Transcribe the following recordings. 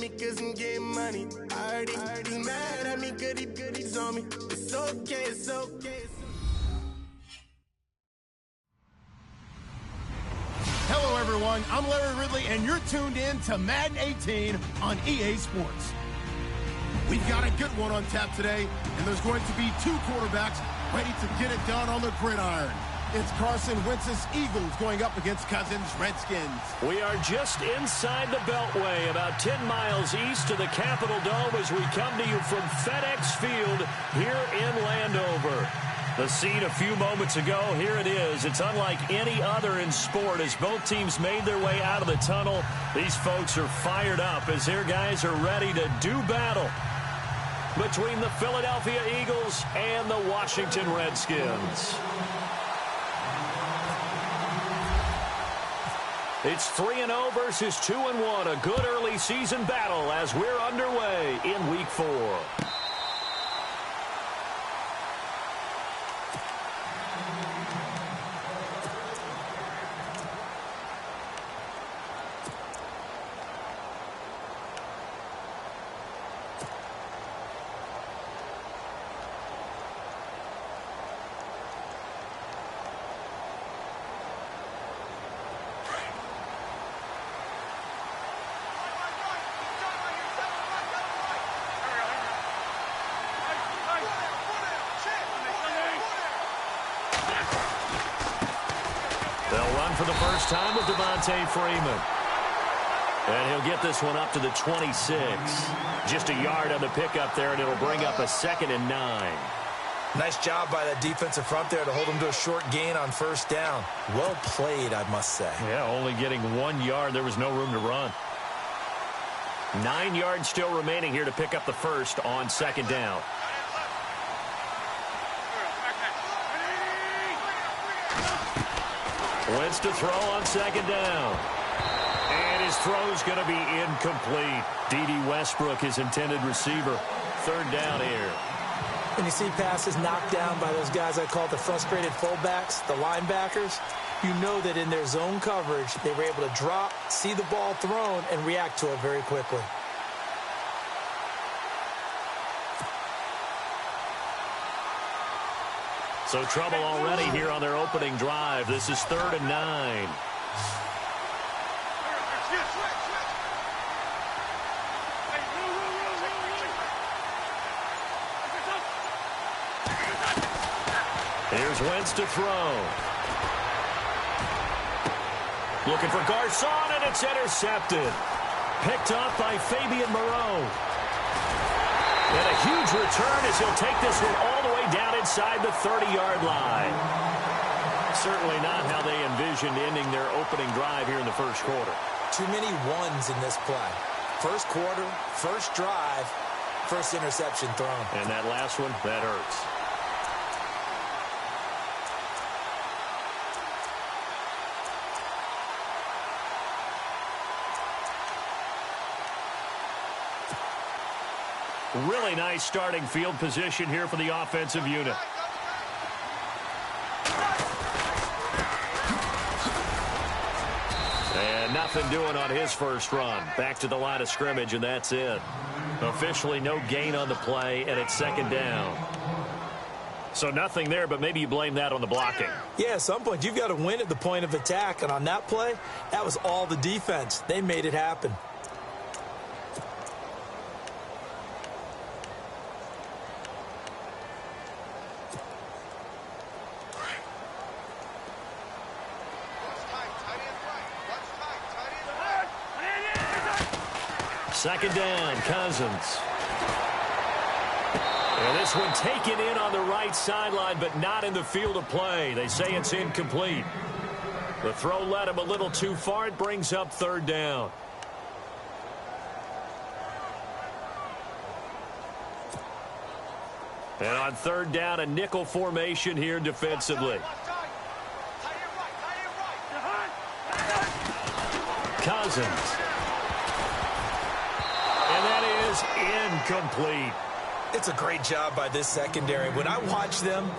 me cause I'm getting money. I already mad at me, goodies on me. It's okay, it's okay. Hello, everyone. I'm Larry Ridley, and you're tuned in to Madden 18 on EA Sports. We've got a good one on tap today, and there's going to be two quarterbacks ready to get it done on the gridiron. It's Carson Wentz's Eagles going up against Cousins' Redskins. We are just inside the Beltway, about 10 miles east of the Capitol Dome as we come to you from FedEx Field here in Landover. The scene a few moments ago, here it is. It's unlike any other in sport as both teams made their way out of the tunnel. These folks are fired up as their guys are ready to do battle between the Philadelphia Eagles and the Washington Redskins. It's 3-0 versus 2-1, a good early season battle as we're underway in Week 4. For the first time with Devontae Freeman. And he'll get this one up to the 26. Just a yard on the pickup there, and it'll bring up a 2nd and 9. Nice job by that defensive front there to hold him to a short gain on first down. Well played, I must say. Yeah, only getting 1 yard. There was no room to run. 9 yards still remaining here to pick up the first on 2nd down. Wentz to throw on 2nd down. And his throw's going to be incomplete. D.D. Westbrook, his intended receiver. 3rd down here. When you see passes knocked down by those guys I call the frustrated fullbacks, the linebackers, you know that in their zone coverage, they were able to drop, see the ball thrown, and react to it very quickly. So trouble already here on their opening drive. This is 3rd and 9. Here's Wentz to throw. Looking for Garcon, and it's intercepted. Picked off by Fabian Moreau. And a huge return as he'll take this one all the way down inside the 30-yard line. Certainly not how they envisioned ending their opening drive here in the first quarter. Too many ones in this play. First quarter, first drive, first interception thrown. And that last one, that hurts. Really nice starting field position here for the offensive unit. And nothing doing on his first run. Back to the line of scrimmage, and that's it. Officially no gain on the play, and it's 2nd down. So nothing there, but maybe you blame that on the blocking. Yeah, at some point you've got to win at the point of attack, and on that play, that was all the defense. They made it happen. Second down, Cousins. And this one taken in on the right sideline, but not in the field of play. They say it's incomplete. The throw led him a little too far. It brings up 3rd down. And on 3rd down, a nickel formation here defensively. Cousins. And that is incomplete. It's a great job by this secondary. When I watch them,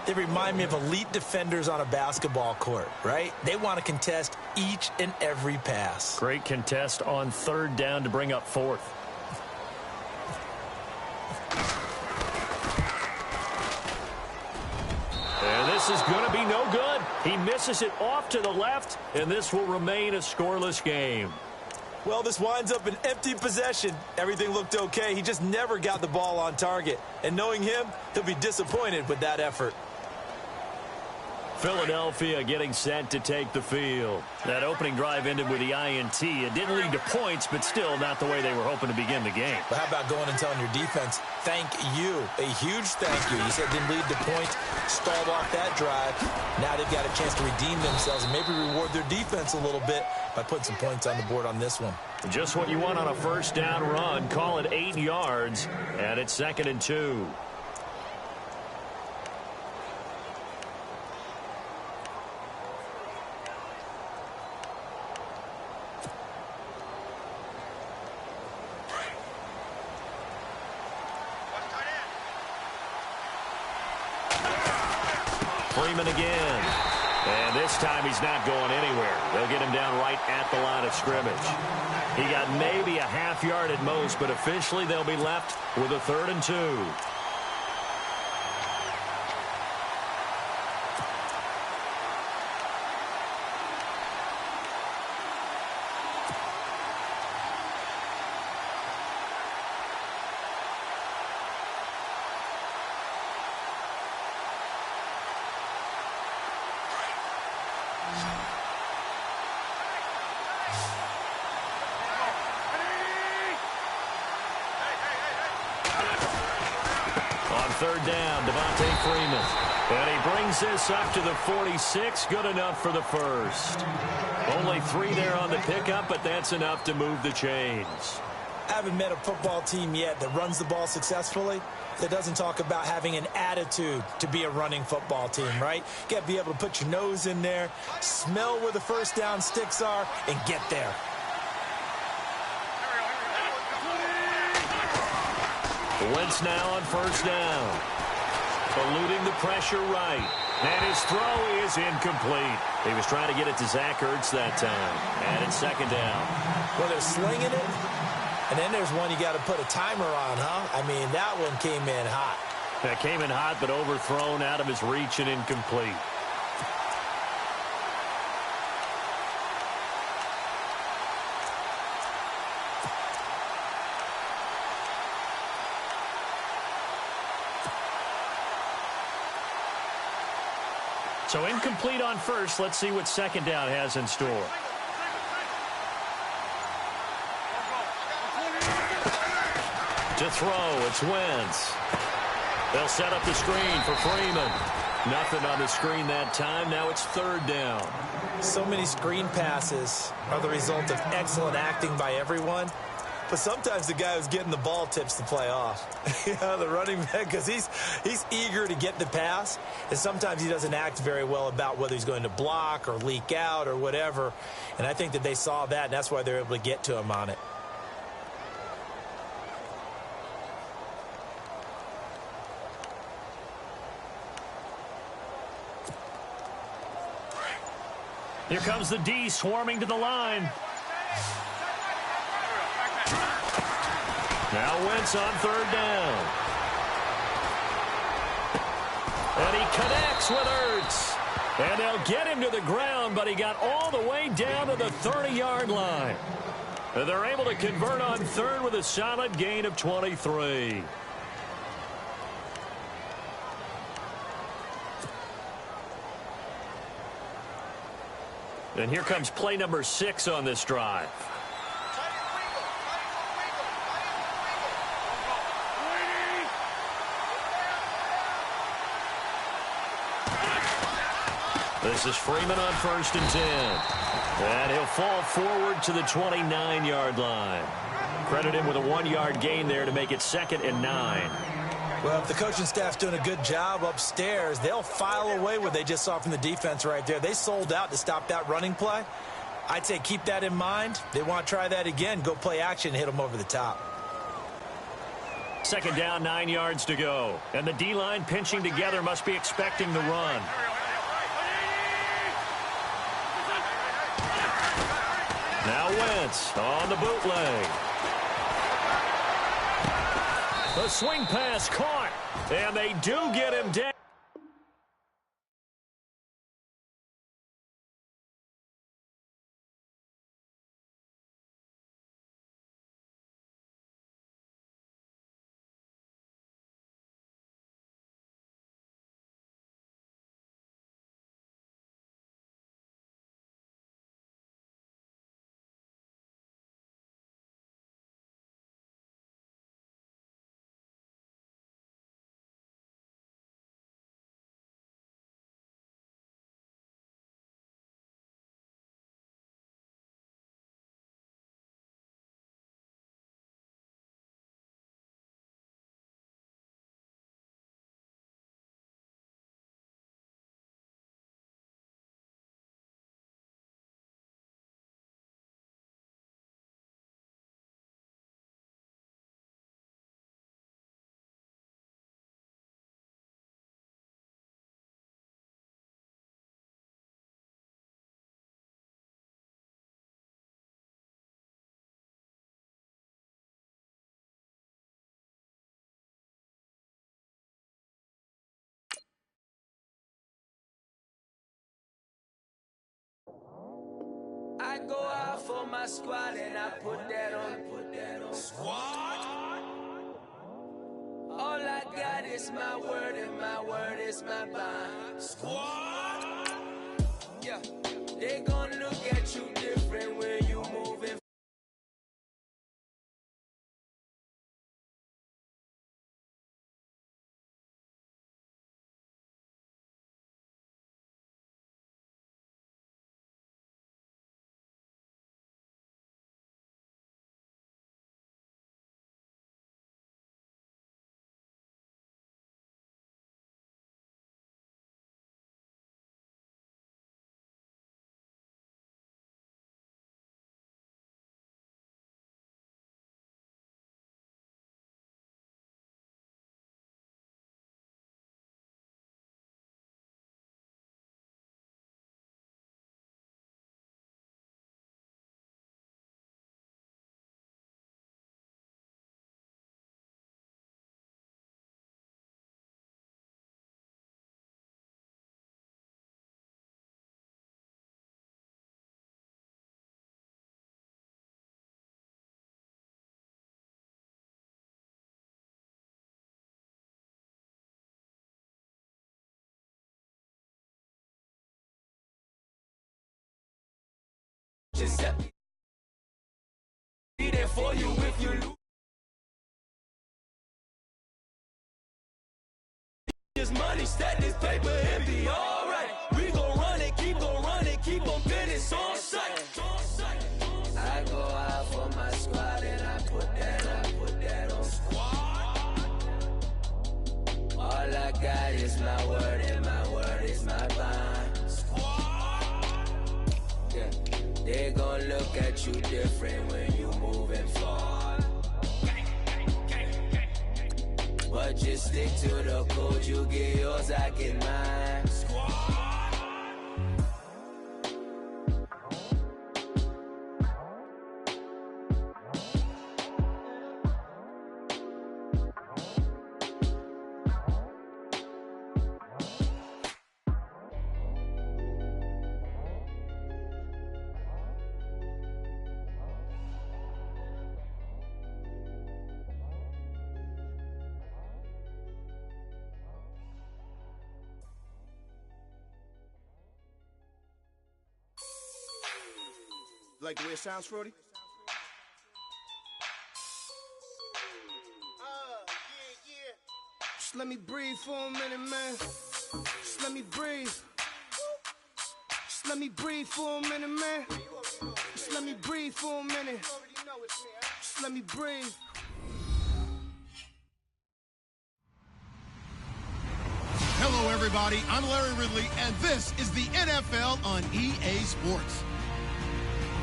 they remind me of elite defenders on a basketball court, right? They want to contest each and every pass. Great contest on third down to bring up fourth. And this is going to be no good. He misses it off to the left, and this will remain a scoreless game. Well, this winds up an empty possession. Everything looked okay. He just never got the ball on target. And knowing him, he'll be disappointed with that effort. Philadelphia getting set to take the field. That opening drive ended with the INT. It didn't lead to points, but still not the way they were hoping to begin the game. But how about going and telling your defense, thank you, a huge thank you. You said it didn't lead to points, stalled off that drive. Now they've got a chance to redeem themselves and maybe reward their defense a little bit by putting some points on the board on this one. Just what you want on a first down run. Call it 8 yards, and it's 2nd and 2. Freeman again. And this time he's not going anywhere. They'll get him down right at the line of scrimmage. He got maybe a half yard at most, but officially they'll be left with a 3rd and 2. Third down, Devontae Freeman. And he brings this up to the 46. Good enough for the first. Only 3 there on the pickup, but that's enough to move the chains. I haven't met a football team yet that runs the ball successfully that doesn't talk about having an attitude to be a running football team, right? You got to be able to put your nose in there, smell where the first down sticks are, and get there. Wentz now on first down. Eluding the pressure right. And his throw is incomplete. He was trying to get it to Zach Ertz that time. And it's 2nd down. Well, they're slinging it. And then there's one you got to put a timer on, huh? I mean, that one came in hot. That came in hot, but overthrown, out of his reach and incomplete. So incomplete on first. Let's see what 2nd down has in store. To throw, it's Wentz. They'll set up the screen for Freeman. Nothing on the screen that time. Now it's 3rd down. So many screen passes are the result of excellent acting by everyone. But sometimes the guy who's getting the ball tips the play off. The running back, because he's eager to get the pass, and sometimes he doesn't act very well about whether he's going to block or leak out or whatever. And I think that they saw that, and that's why they're able to get to him on it. Here comes the D swarming to the line. Now Wentz on 3rd down. And he connects with Ertz. And they'll get him to the ground, but he got all the way down to the 30-yard line. And they're able to convert on 3rd with a solid gain of 23. And here comes play number 6 on this drive. This is Freeman on 1st and 10. And he'll fall forward to the 29-yard line. Credit him with a 1-yard gain there to make it 2nd and 9. Well, if the coaching staff's doing a good job upstairs, they'll file away what they just saw from the defense right there. They sold out to stop that running play. I'd say keep that in mind. They want to try that again. Go play action, hit them over the top. 2nd down, 9 yards to go. And the D-line pinching together, must be expecting the run. Now Wentz on the bootleg. The swing pass caught, and they do get him down. I go out for my squad and I put that on. Squad? All I got is my word and my word is my bond. Squad? Yeah, they gon' look at you different when you moving. Just be there for you if you lose. This money, stack this paper and be alright. We gon' run it, keep on business on sight. I go out for my squad and I put that on. Squad. All I got is my word and my word is my bond. Squad. Yeah. They gon' look at you different when you moving forward. But just stick to the code, you get yours, I get mine. Squad. Like the way it sounds, Frody? Yeah. Just let me breathe for a minute, man. Just let me breathe. Just let me breathe for a minute, man. Just let me breathe for a minute. Just let me breathe. Hello, everybody. I'm Larry Ridley, and this is the NFL on EA Sports.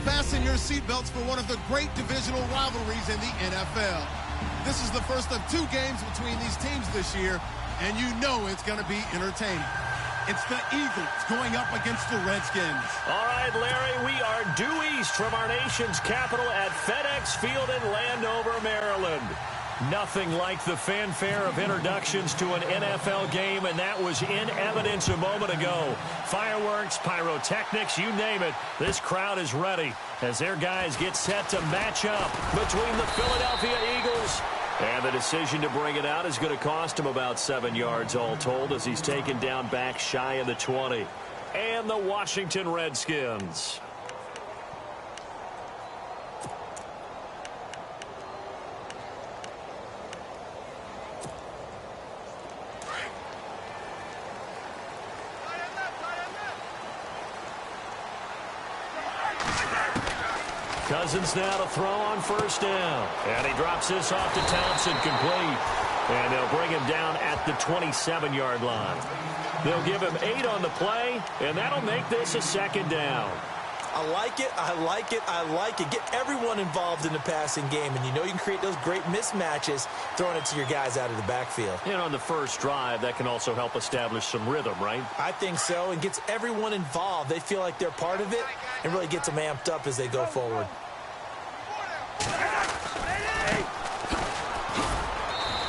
Fasten your seatbelts for one of the great divisional rivalries in the NFL. This is the first of two games between these teams this year, and you know it's going to be entertaining. It's the Eagles going up against the Redskins. All right, Larry, we are due east from our nation's capital at FedEx Field in Landover, Maryland. Nothing like the fanfare of introductions to an NFL game, and that was in evidence a moment ago. Fireworks, pyrotechnics, you name it. This crowd is ready as their guys get set to match up between the Philadelphia Eagles. And the decision to bring it out is going to cost him about 7 yards all told as he's taken down back shy of the 20. And the Washington Redskins. Cousins now to throw on first down. And he drops this off to Townsend, complete. And they'll bring him down at the 27-yard line. They'll give him 8 on the play, and that'll make this a second down. I like it, I like it, I like it. Get everyone involved in the passing game, and you know you can create those great mismatches throwing it to your guys out of the backfield. And on the first drive, that can also help establish some rhythm, right? I think so, and gets everyone involved. They feel like they're part of it and really gets them amped up as they go forward.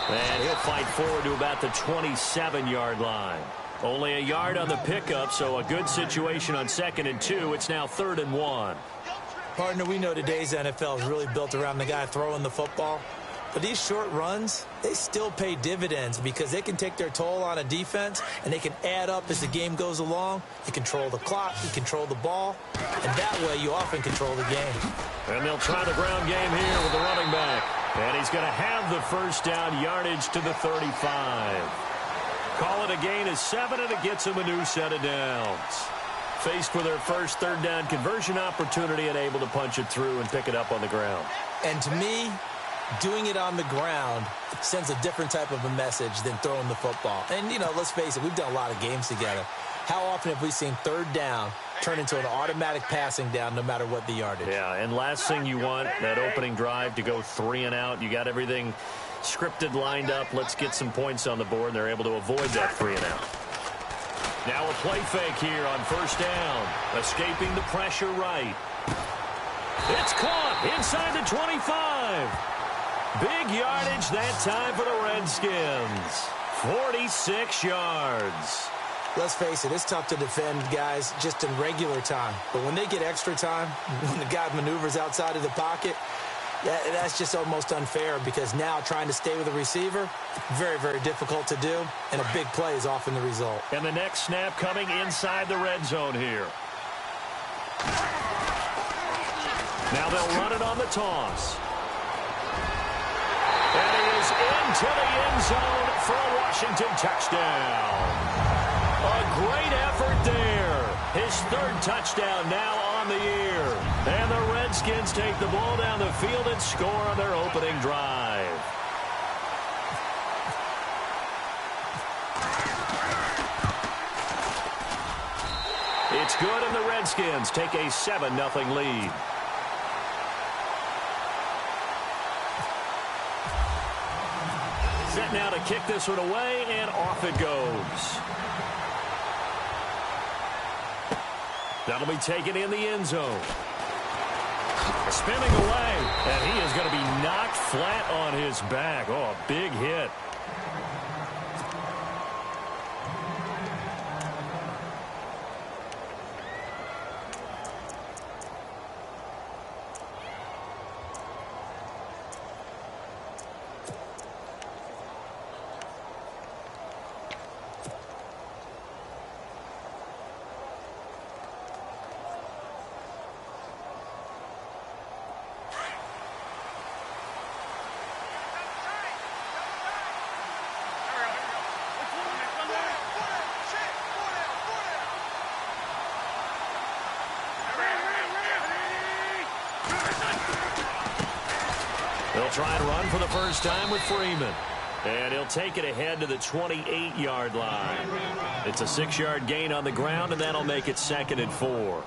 And he'll fight forward to about the 27-yard line. Only a yard on the pickup, so a good situation on 2nd and 2. It's now 3rd and 1. Partner, we know today's NFL is really built around the guy throwing the football. But these short runs, they still pay dividends because they can take their toll on a defense and they can add up as the game goes along. You control the clock, you control the ball, and that way you often control the game. And they'll try the ground game here with the running back. And he's going to have the first down, yardage to the 35. Call it a gain of 7, and it gets him a new set of downs. Faced with their first 3rd down conversion opportunity and able to punch it through and pick it up on the ground. And to me, doing it on the ground sends a different type of a message than throwing the football. And, you know, let's face it, we've done a lot of games together. How often have we seen 3rd down turn into an automatic passing down no matter what the yardage? Yeah, and last thing you want, that opening drive to go 3 and out. You got everything scripted, lined up. Let's get some points on the board, and they're able to avoid that 3 and out. Now a play fake here on first down. Escaping the pressure right. It's caught inside the 25. Big yardage that time for the Redskins. 46 yards. Let's face it, it's tough to defend guys just in regular time. But when they get extra time, when the guy maneuvers outside of the pocket, that's just almost unfair because now trying to stay with the receiver, very, very difficult to do, and a big play is often the result. And the next snap coming inside the red zone here. Now they'll run it on the toss. And he is into the end zone for a Washington touchdown. A great effort there. His 3rd touchdown now on the year. And the Redskins take the ball down the field and score on their opening drive. It's good, and the Redskins take a 7-0 lead. Set now to kick this one away, and off it goes. That'll be taken in the end zone. Spinning away, and he is going to be knocked flat on his back. Oh, a big hit. They'll try and run for the first time with Freeman. And he'll take it ahead to the 28-yard line. It's a 6-yard gain on the ground, and that'll make it 2nd and 4.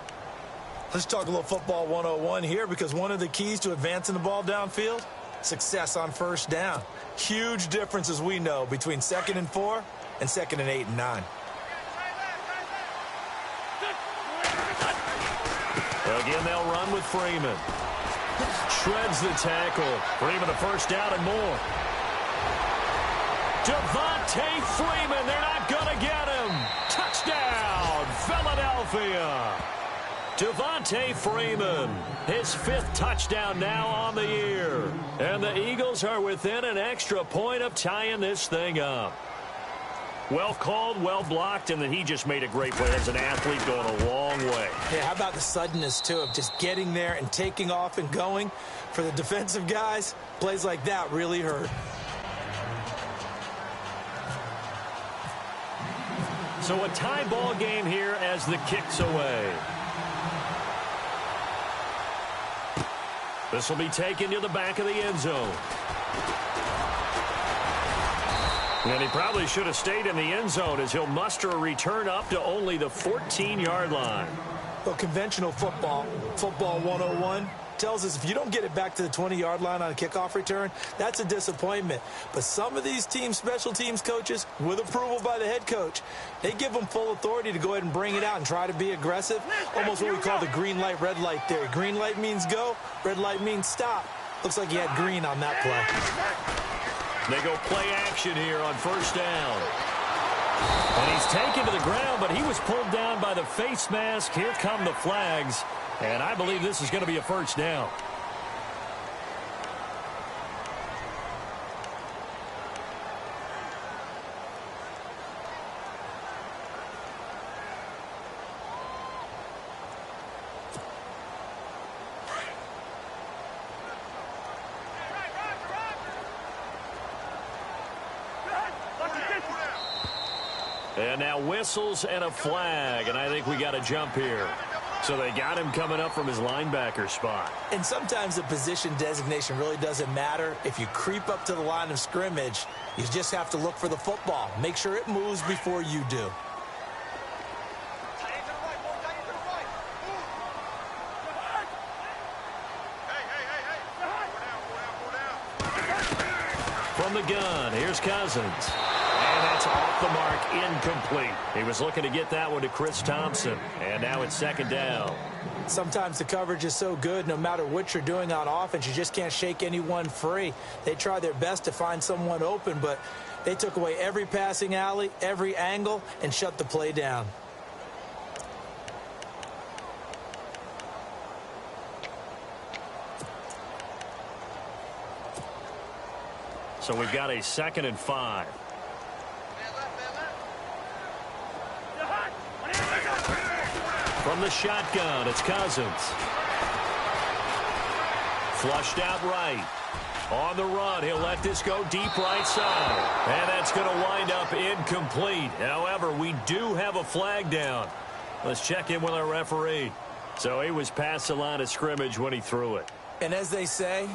Let's talk a little football 101 here because one of the keys to advancing the ball downfield, success on first down. Huge difference, as we know, between 2nd and 4 and 2nd and 8 and 9. Again, they'll run with Freeman. Shreds the tackle. Freeman the first down and more. Devontae Freeman, they're not going to get him. Touchdown, Philadelphia. Devontae Freeman, his 5th touchdown now on the year. And the Eagles are within an extra point of tying this thing up. Well called, well blocked, and then he just made a great play as an athlete going a long way. Yeah, how about the suddenness, too, of just getting there and taking off and going? For the defensive guys, plays like that really hurt. So a tie ball game here as the kick's away. This will be taken to the back of the end zone. And he probably should have stayed in the end zone as he'll muster a return up to only the 14-yard line. Well, conventional football 101, tells us if you don't get it back to the 20-yard line on a kickoff return, that's a disappointment. But some of these teams, special teams coaches, with approval by the head coach, they give them full authority to go ahead and bring it out and try to be aggressive. Almost what we call the green light, red light theory. Green light means go, red light means stop. Looks like he had green on that play. They go play action here on first down. And he's taken to the ground, but he was pulled down by the face mask. Here come the flags. And I believe this is going to be a first down. And now whistles and a flag, and I think we got a jump here. So they got him coming up from his linebacker spot. And sometimes the position designation really doesn't matter. If you creep up to the line of scrimmage, you just have to look for the football. Make sure it moves before you do. From the gun, here's Cousins. And that's off the mark, incomplete. He was looking to get that one to Chris Thompson. And now it's second down. Sometimes the coverage is so good, no matter what you're doing on offense, you just can't shake anyone free. They try their best to find someone open, but they took away every passing alley, every angle, and shut the play down. So we've got a 2nd and 5. From the shotgun, it's Cousins. Flushed out right. On the run, he'll let this go deep right side. And that's going to wind up incomplete. However, we do have a flag down. Let's check in with our referee. So he was past the line of scrimmage when he threw it. And as they say,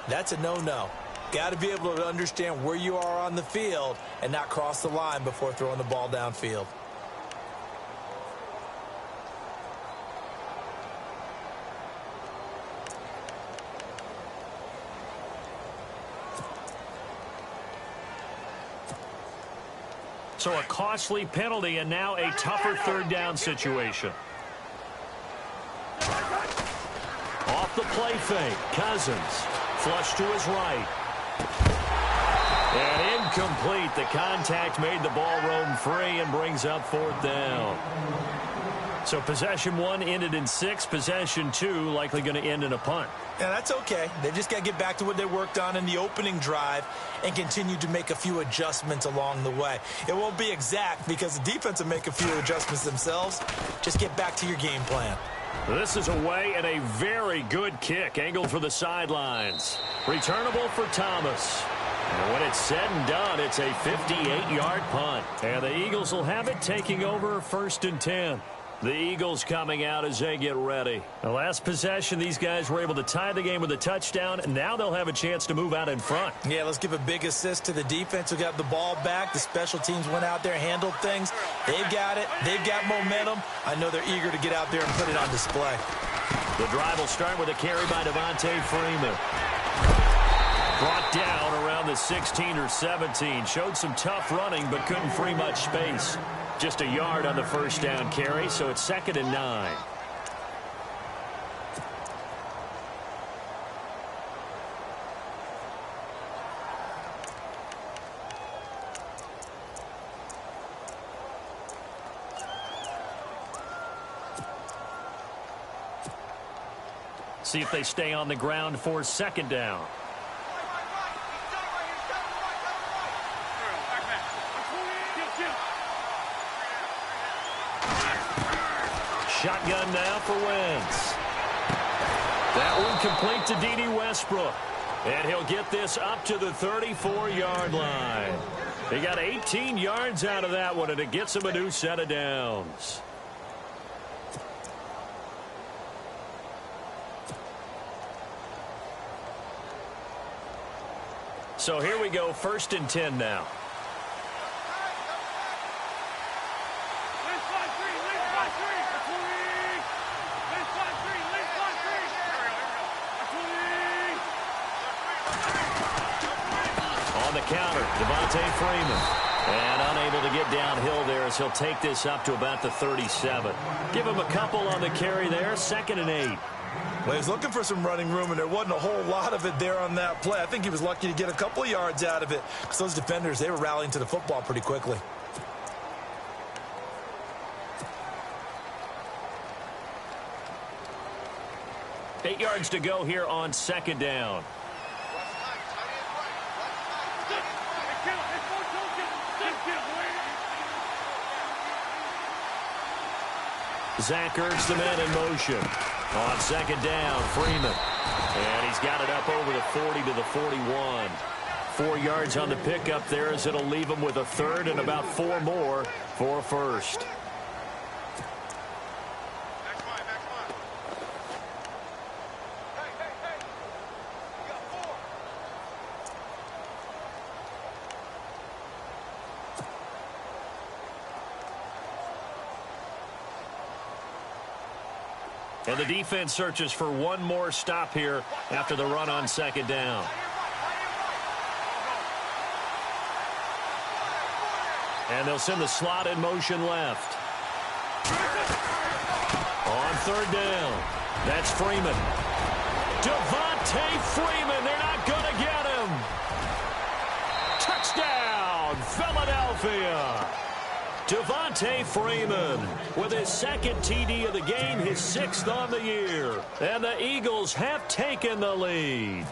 that's a no-no. Got to be able to understand where you are on the field and not cross the line before throwing the ball downfield. So a costly penalty and now a tougher third down situation. Off the play fake, Cousins. Flush to his right. And incomplete. The contact made the ball roam free and brings up 4th down. So possession 1 ended in 6. Possession 2 likely going to end in a punt. Yeah, that's okay. They just got to get back to what they worked on in the opening drive and continue to make a few adjustments along the way. It won't be exact because the defense will make a few adjustments themselves. Just get back to your game plan. This is away and a very good kick angled for the sidelines. Returnable for Thomas. And when it's said and done, it's a 58-yard punt. And the Eagles will have it taking over 1st and 10. The Eagles coming out as they get ready. The last possession, these guys were able to tie the game with a touchdown, and now they'll have a chance to move out in front. Yeah, let's give a big assist to the defense who got the ball back. The special teams went out there, handled things. They've got it. They've got momentum. I know they're eager to get out there and put it on display. The drive will start with a carry by Devontae Freeman. Brought down around the 16 or 17. Showed some tough running, but couldn't free much space. Just a yard on the first down carry, so it's 2nd and 9. See if they stay on the ground for second down. Shotgun now for Wentz. That one complete to D.D. Westbrook. And he'll get this up to the 34-yard line. He got 18 yards out of that one, and it gets him a new set of downs. So here we go, 1st and 10 now. On the counter, Devontae Freeman. And unable to get downhill there as he'll take this up to about the 37. Give him a couple on the carry there, 2nd and 8. Well, he's looking for some running room, and there wasn't a whole lot of it there on that play. I think he was lucky to get a couple of yards out of it because those defenders, they were rallying to the football pretty quickly. Eight yards to go here on 2nd down. Zach Ertz, the man in motion. On 2nd down, Freeman. And he's got it up over the 40 to the 41. 4 yards on the pickup there as it'll leave him with a 3rd and about 4 more for a 1st. And the defense searches for one more stop here after the run on 2nd down. And they'll send the slot in motion left. On 3rd down, that's Freeman. Devontae Freeman, they're not going to get him. Touchdown, Philadelphia. Devontae Freeman with his 2nd TD of the game, his 6th on the year. And the Eagles have taken the lead.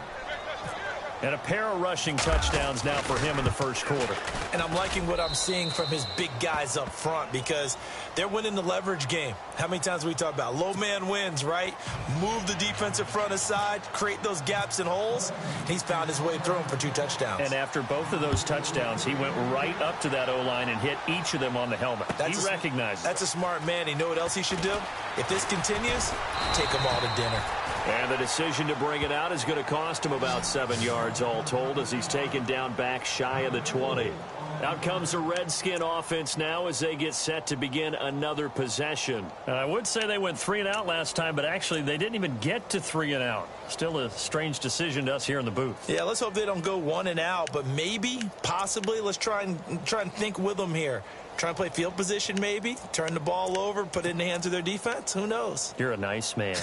And a pair of rushing touchdowns now for him in the 1st quarter. And I'm liking what I'm seeing from his big guys up front because they're winning the leverage game. How many times we talk about low man wins, right? Move the defensive front aside, create those gaps and holes. He's found his way through them for 2 touchdowns. And after both of those touchdowns, he went right up to that O-line and hit each of them on the helmet. He recognized that's a smart man. You know what else he should do? If this continues, take them all to dinner. And the decision to bring it out is going to cost him about 7 yards all told as he's taken down back shy of the 20. Out comes the Redskin offense now as they get set to begin another possession. I would say they went 3 and out last time, but actually they didn't even get to 3 and out. Still a strange decision to us here in the booth. Yeah, let's hope they don't go 1 and out, but maybe, possibly, let's try and think with them here. Try and play field position maybe, turn the ball over, put it in the hands of their defense. Who knows? You're a nice man.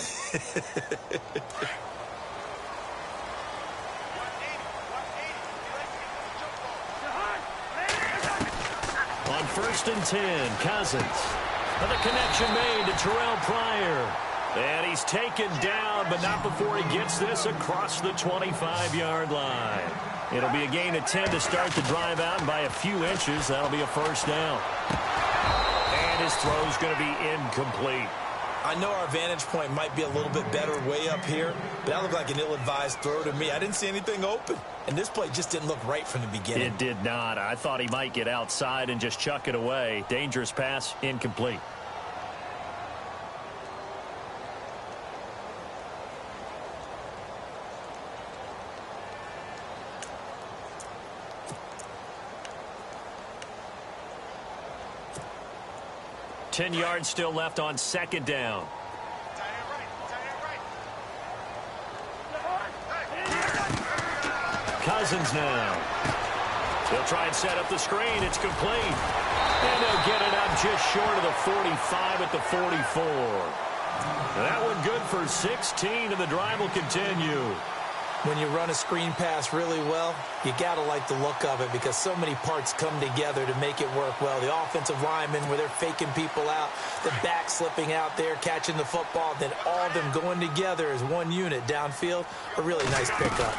On 1st and 10, Cousins. And the connection made to Terrell Pryor. And he's taken down, but not before he gets this across the 25-yard line. It'll be a gain of 10 to start the drive out, and by a few inches, that'll be a 1st down. And his throw's going to be incomplete. I know our vantage point might be a little bit better way up here, but that looked like an ill-advised throw to me. I didn't see anything open, and this play just didn't look right from the beginning. It did not. I thought he might get outside and just chuck it away. Dangerous pass, incomplete. Ten yards still left on 2nd down. Cousins now. They'll try and set up the screen. It's complete. And they'll get it up just short of the 45 at the 44. That one good for 16, and the drive will continue. When you run a screen pass really well, you got to like the look of it because so many parts come together to make it work well. The offensive linemen, where they're faking people out, the back slipping out there, catching the football, then all of them going together as one unit downfield. A really nice pickup.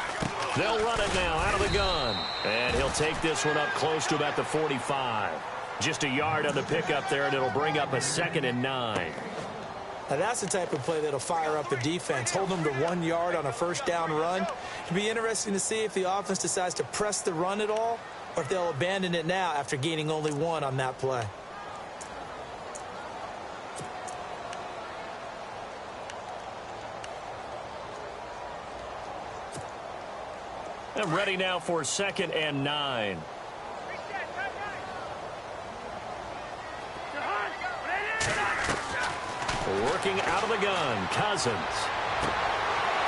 They'll run it now out of the gun. And he'll take this one up close to about the 45. Just a yard on the pickup there, and it'll bring up a 2nd and 9. Now that's the type of play that'll fire up a defense. Hold them to 1 yard on a first down run. It'll be interesting to see if the offense decides to press the run at all or if they'll abandon it now after gaining only 1 on that play. And ready now for 2nd and 9. Working out of the gun, Cousins.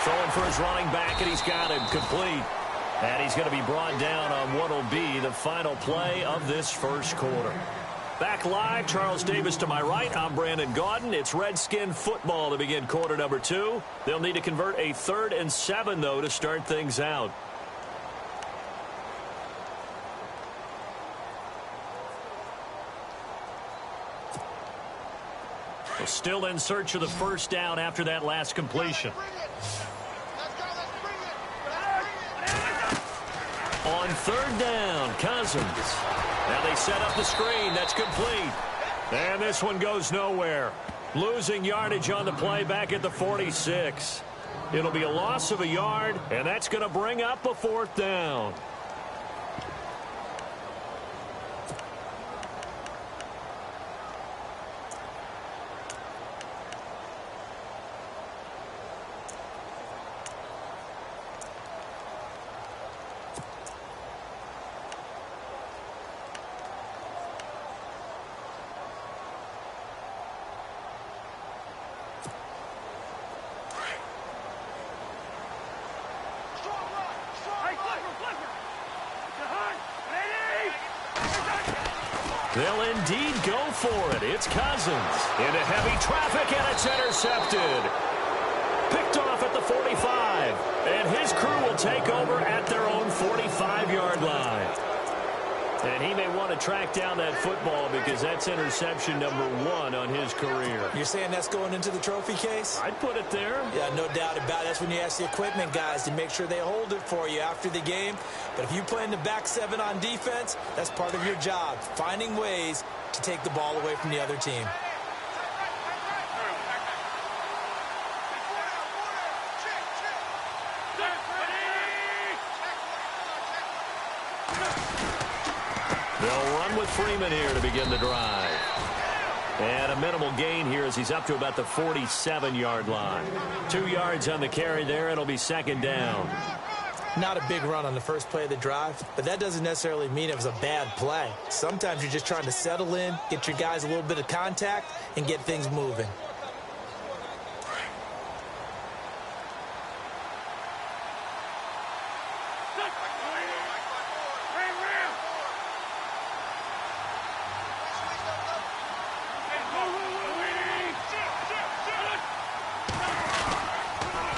Throwing for his running back, and he's got him complete. And he's going to be brought down on what will be the final play of this first quarter. Back live, Charles Davis to my right. I'm Brandon Gaudin. It's Redskin football to begin quarter number 2. They'll need to convert a 3rd and 7, though, to start things out. Still in search of the first down after that last completion. On 3rd down, Cousins. Now they set up the screen. That's complete. And this one goes nowhere. Losing yardage on the play back at the 46. It'll be a loss of a yard, and that's going to bring up a 4th down. They'll indeed go for it. It's Cousins into heavy traffic, and it's intercepted. Picked off at the 45, and his crew will take over at their own 45-yard line. And he may want to track down that football because that's interception number 1 on his career. You're saying that's going into the trophy case? I'd put it there. Yeah, no doubt about it. That's when you ask the equipment guys to make sure they hold it for you after the game. But if you play in the back 7 on defense, that's part of your job, finding ways to take the ball away from the other team. They'll run with Freeman here to begin the drive. And a minimal gain here as he's up to about the 47-yard line. 2 yards on the carry there. It'll be 2nd down. Not a big run on the first play of the drive, but that doesn't necessarily mean it was a bad play. Sometimes you're just trying to settle in, get your guys a little bit of contact, and get things moving.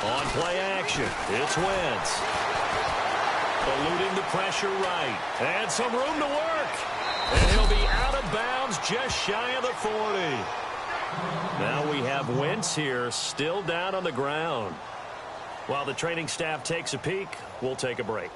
On play action, it's Wentz. Eluding the pressure right. And some room to work. And he'll be out of bounds just shy of the 40. Now we have Wentz here still down on the ground. While the training staff takes a peek, we'll take a break.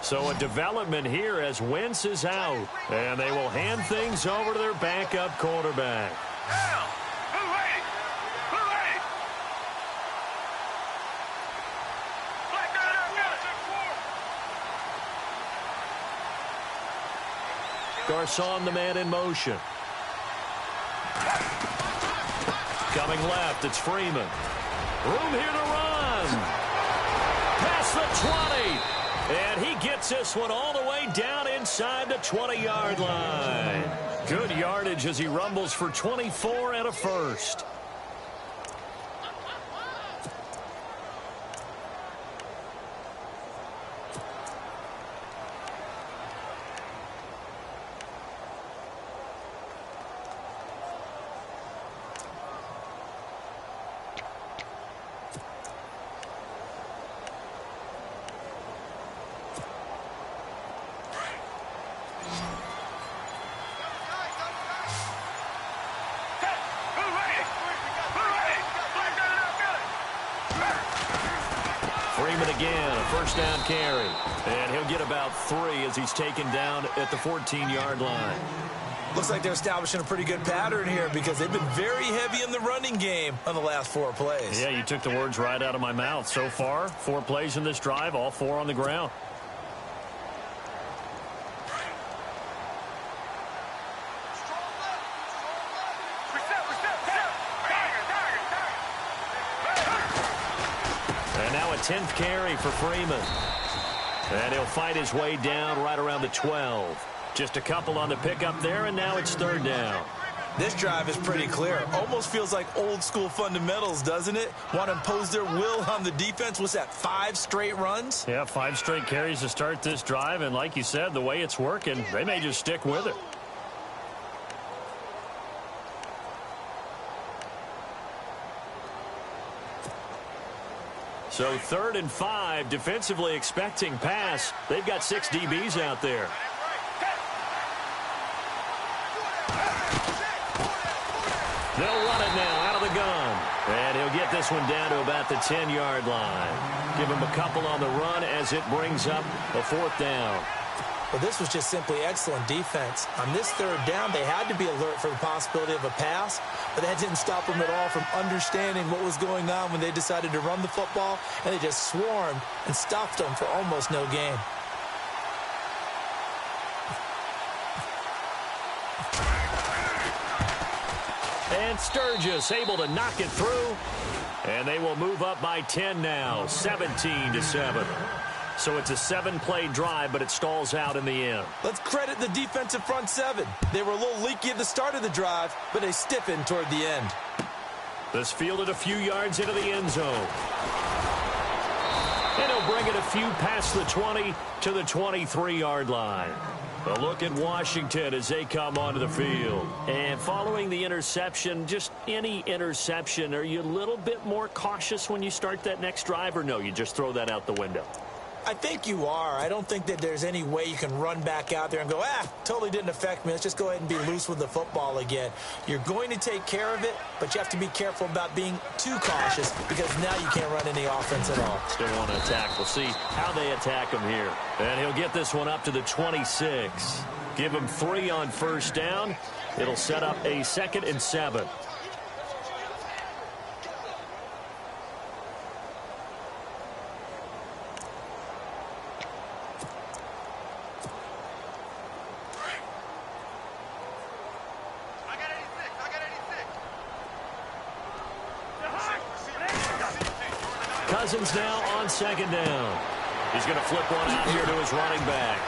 So a development here as Wentz is out. And they will hand things over to their backup quarterback. Garcon, the man in motion. Coming left, it's Freeman. Room here to run. Past the 20. And he gets this one all the way down inside the 20-yard line. Good yardage as he rumbles for 24 and a first. again, a first down carry. And he'll get about 3 as he's taken down at the 14-yard line. Looks like they're establishing a pretty good pattern here because they've been very heavy in the running game on the last 4 plays. Yeah, you took the words right out of my mouth. So far, 4 plays in this drive, all 4 on the ground. And now a 10th carry for Freeman. And he'll fight his way down right around the 12. Just a couple on the pickup there, and now it's 3rd down. This drive is pretty clear. Almost feels like old-school fundamentals, doesn't it? Want to impose their will on the defense. What's that, 5 straight runs? Yeah, 5 straight carries to start this drive, and like you said, the way it's working, they may just stick with it. So 3rd and 5, defensively expecting pass. They've got 6 DBs out there. They'll run it now out of the gun. And he'll get this one down to about the 10-yard line. Give him a couple on the run as it brings up a 4th down. Well, this was just simply excellent defense. On this 3rd down, they had to be alert for the possibility of a pass, but that didn't stop them at all from understanding what was going on when they decided to run the football, and they just swarmed and stuffed them for almost no gain. And Sturgis able to knock it through. And they will move up by 10 now, 17-7. So it's a 7-play drive, but it stalls out in the end. Let's credit the defensive front 7. They were a little leaky at the start of the drive, but they stiffened toward the end. This fielded a few yards into the end zone. And he'll bring it a few past the 20 to the 23-yard line. A look at Washington as they come onto the field. And following the interception, just any interception, are you a little bit more cautious when you start that next drive, or no, you just throw that out the window? I think you are. I don't think that there's any way you can run back out there and go, totally didn't affect me. Let's just go ahead and be loose with the football again. You're going to take care of it, but you have to be careful about being too cautious because now you can't run any offense at all. Still want to attack. We'll see how they attack him here. And he'll get this one up to the 26. Give him 3 on first down. It'll set up a 2nd and 7. Cousins now on 2nd down. He's going to flip one out here to his running back.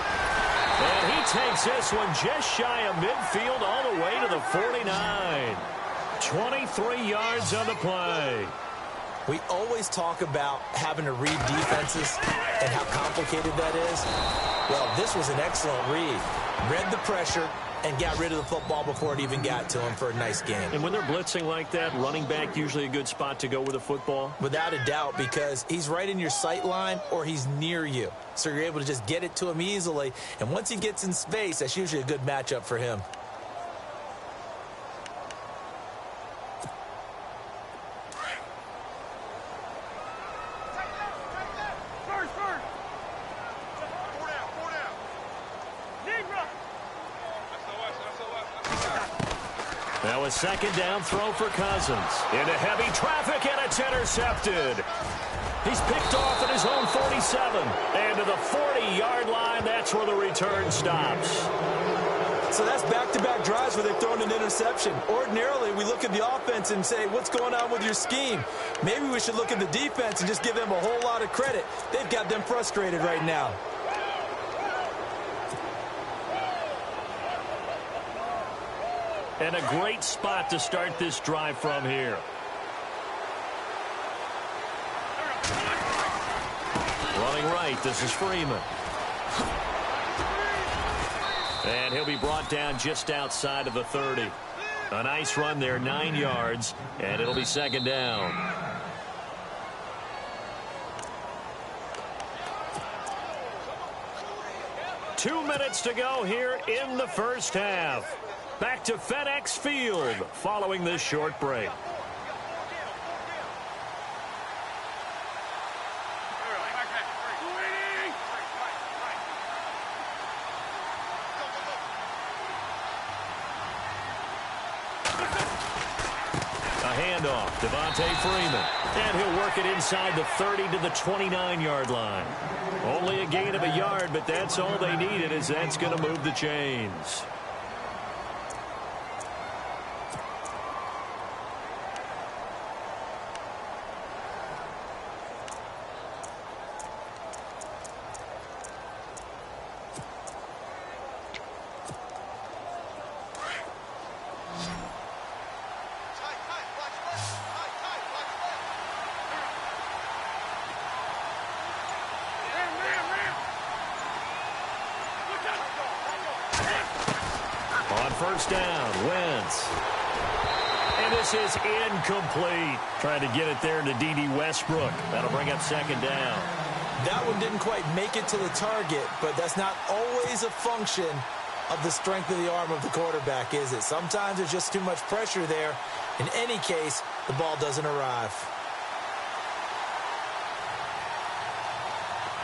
And he takes this one just shy of midfield all the way to the 49. 23 yards on the play. We always talk about having to read defenses and how complicated that is. Well, this was an excellent read. Read the pressure and got rid of the football before it even got to him for a nice game. And when they're blitzing like that, running back usually a good spot to go with the football? Without a doubt, because he's right in your sight line or he's near you. So you're able to just get it to him easily. And once he gets in space, that's usually a good matchup for him. Now a 2nd down throw for Cousins. Into heavy traffic, and it's intercepted. He's picked off at his own 47. And to the 40-yard line, that's where the return stops. So that's back-to-back drives where they've thrown an interception. Ordinarily, we look at the offense and say, what's going on with your scheme? Maybe we should look at the defense and just give them a whole lot of credit. They've got them frustrated right now. And a great spot to start this drive from here. Running right, this is Freeman. And he'll be brought down just outside of the 30. A nice run there, 9 yards, and it'll be 2nd down. Two minutes to go here in the first half. Back to FedEx Field following this short break. handoff. Devontae Freeman. And he'll work it inside the 30 to the 29-yard line. Only a gain of a yard, but that's all they needed, as that's going to move the chains. First down, Wentz. And this is incomplete. Trying to get it there to D.D. Westbrook. That'll bring up second down. That one didn't quite make it to the target, but that's not always a function of the strength of the arm of the quarterback, is it? Sometimes there's just too much pressure there. In any case, the ball doesn't arrive.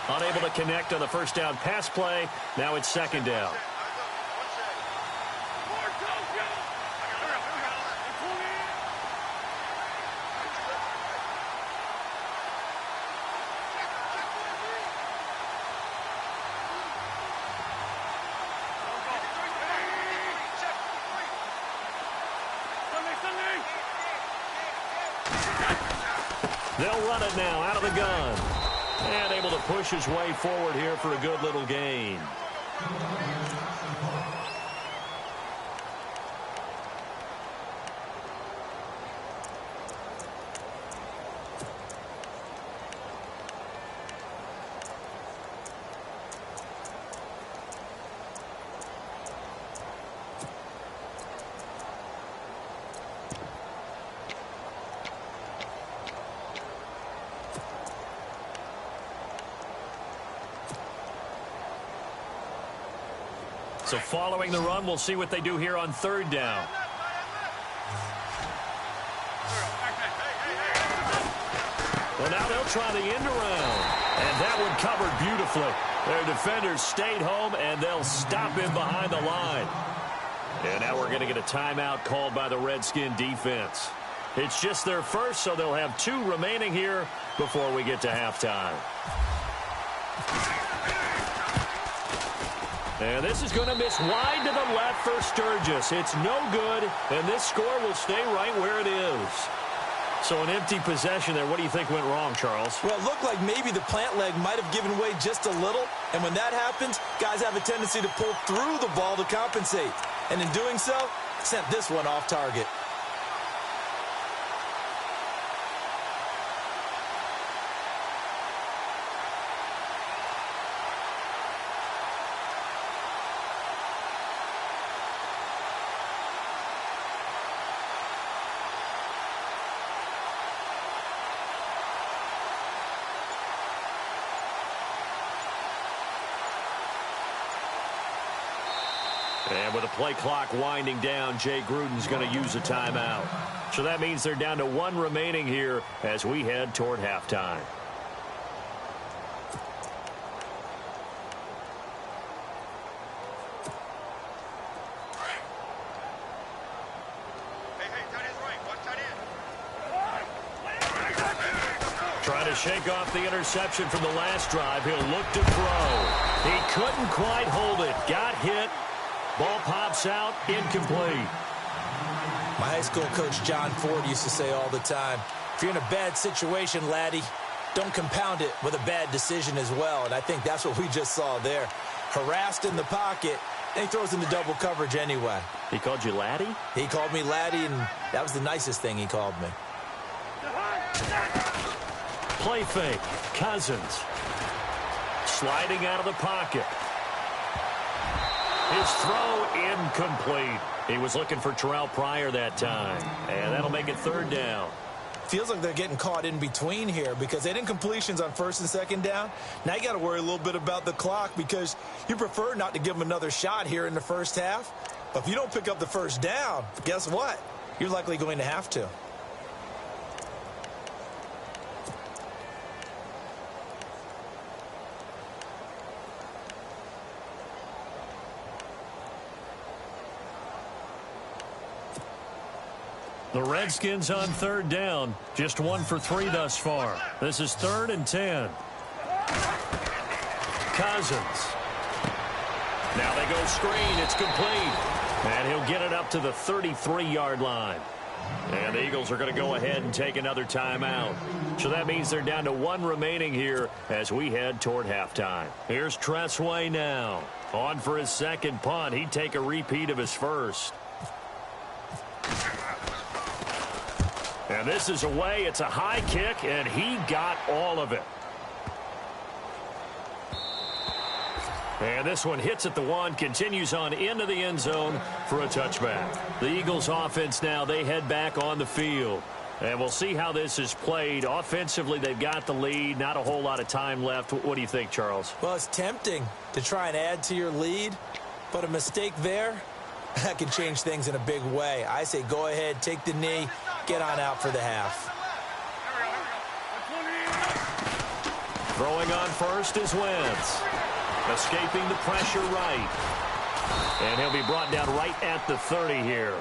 Unable to connect on the first down pass play. Now it's second down. They'll run it now out of the gun. And able to push his way forward here for a good little gain. So following the run, we'll see what they do here on third down. Well, now they'll try the end around. And that one covered beautifully. Their defenders stayed home, and they'll stop him behind the line. And now we're going to get a timeout called by the Redskin defense. It's just their first, so they'll have 2 remaining here before we get to halftime. And this is going to miss wide to the left for Sturgis. It's no good, and this score will stay right where it is. So an empty possession there. What do you think went wrong, Charles? Well, it looked like maybe the plant leg might have given way just a little, and when that happens, guys have a tendency to pull through the ball to compensate. And in doing so, sent this one off target. And with the play clock winding down, Jay Gruden's going to use a timeout. So that means they're down to 1 remaining here as we head toward halftime. Trying to shake off the interception from the last drive. He'll look to throw. He couldn't quite hold it. Got hit. Ball pops out, incomplete. My high school coach, John Ford, used to say all the time, if you're in a bad situation, laddie, don't compound it with a bad decision as well. And I think that's what we just saw there. Harassed in the pocket, and he throws into double coverage anyway. He called you laddie? He called me laddie, and that was the nicest thing he called me. Play fake. Cousins. Sliding out of the pocket. His throw incomplete. He was looking for Terrell Pryor that time. And that'll make it third down. Feels like they're getting caught in between here because they had incompletions on first and second down. Now you got to worry a little bit about the clock because you prefer not to give them another shot here in the first half. But if you don't pick up the first down, guess what? You're likely going to have to. The Redskins on third down. Just 1 for 3 thus far. This is 3rd and 10. Cousins. Now they go screen. It's complete. And he'll get it up to the 33-yard line. And the Eagles are going to go ahead and take another timeout. So that means they're down to 1 remaining here as we head toward halftime. Here's Tressway now. On for his second punt. He'd take a repeat of his first. And this is away. It's a high kick, and he got all of it. And this one hits at the 1, continues on into the end zone for a touchback. The Eagles offense now, they head back on the field. And we'll see how this is played. Offensively, they've got the lead. Not a whole lot of time left. What do you think, Charles? Well, it's tempting to try and add to your lead, but a mistake there, that can change things in a big way. I say go ahead, take the knee, get on out for the half. Throwing on first is Wentz. Escaping the pressure right. And he'll be brought down right at the 30 here.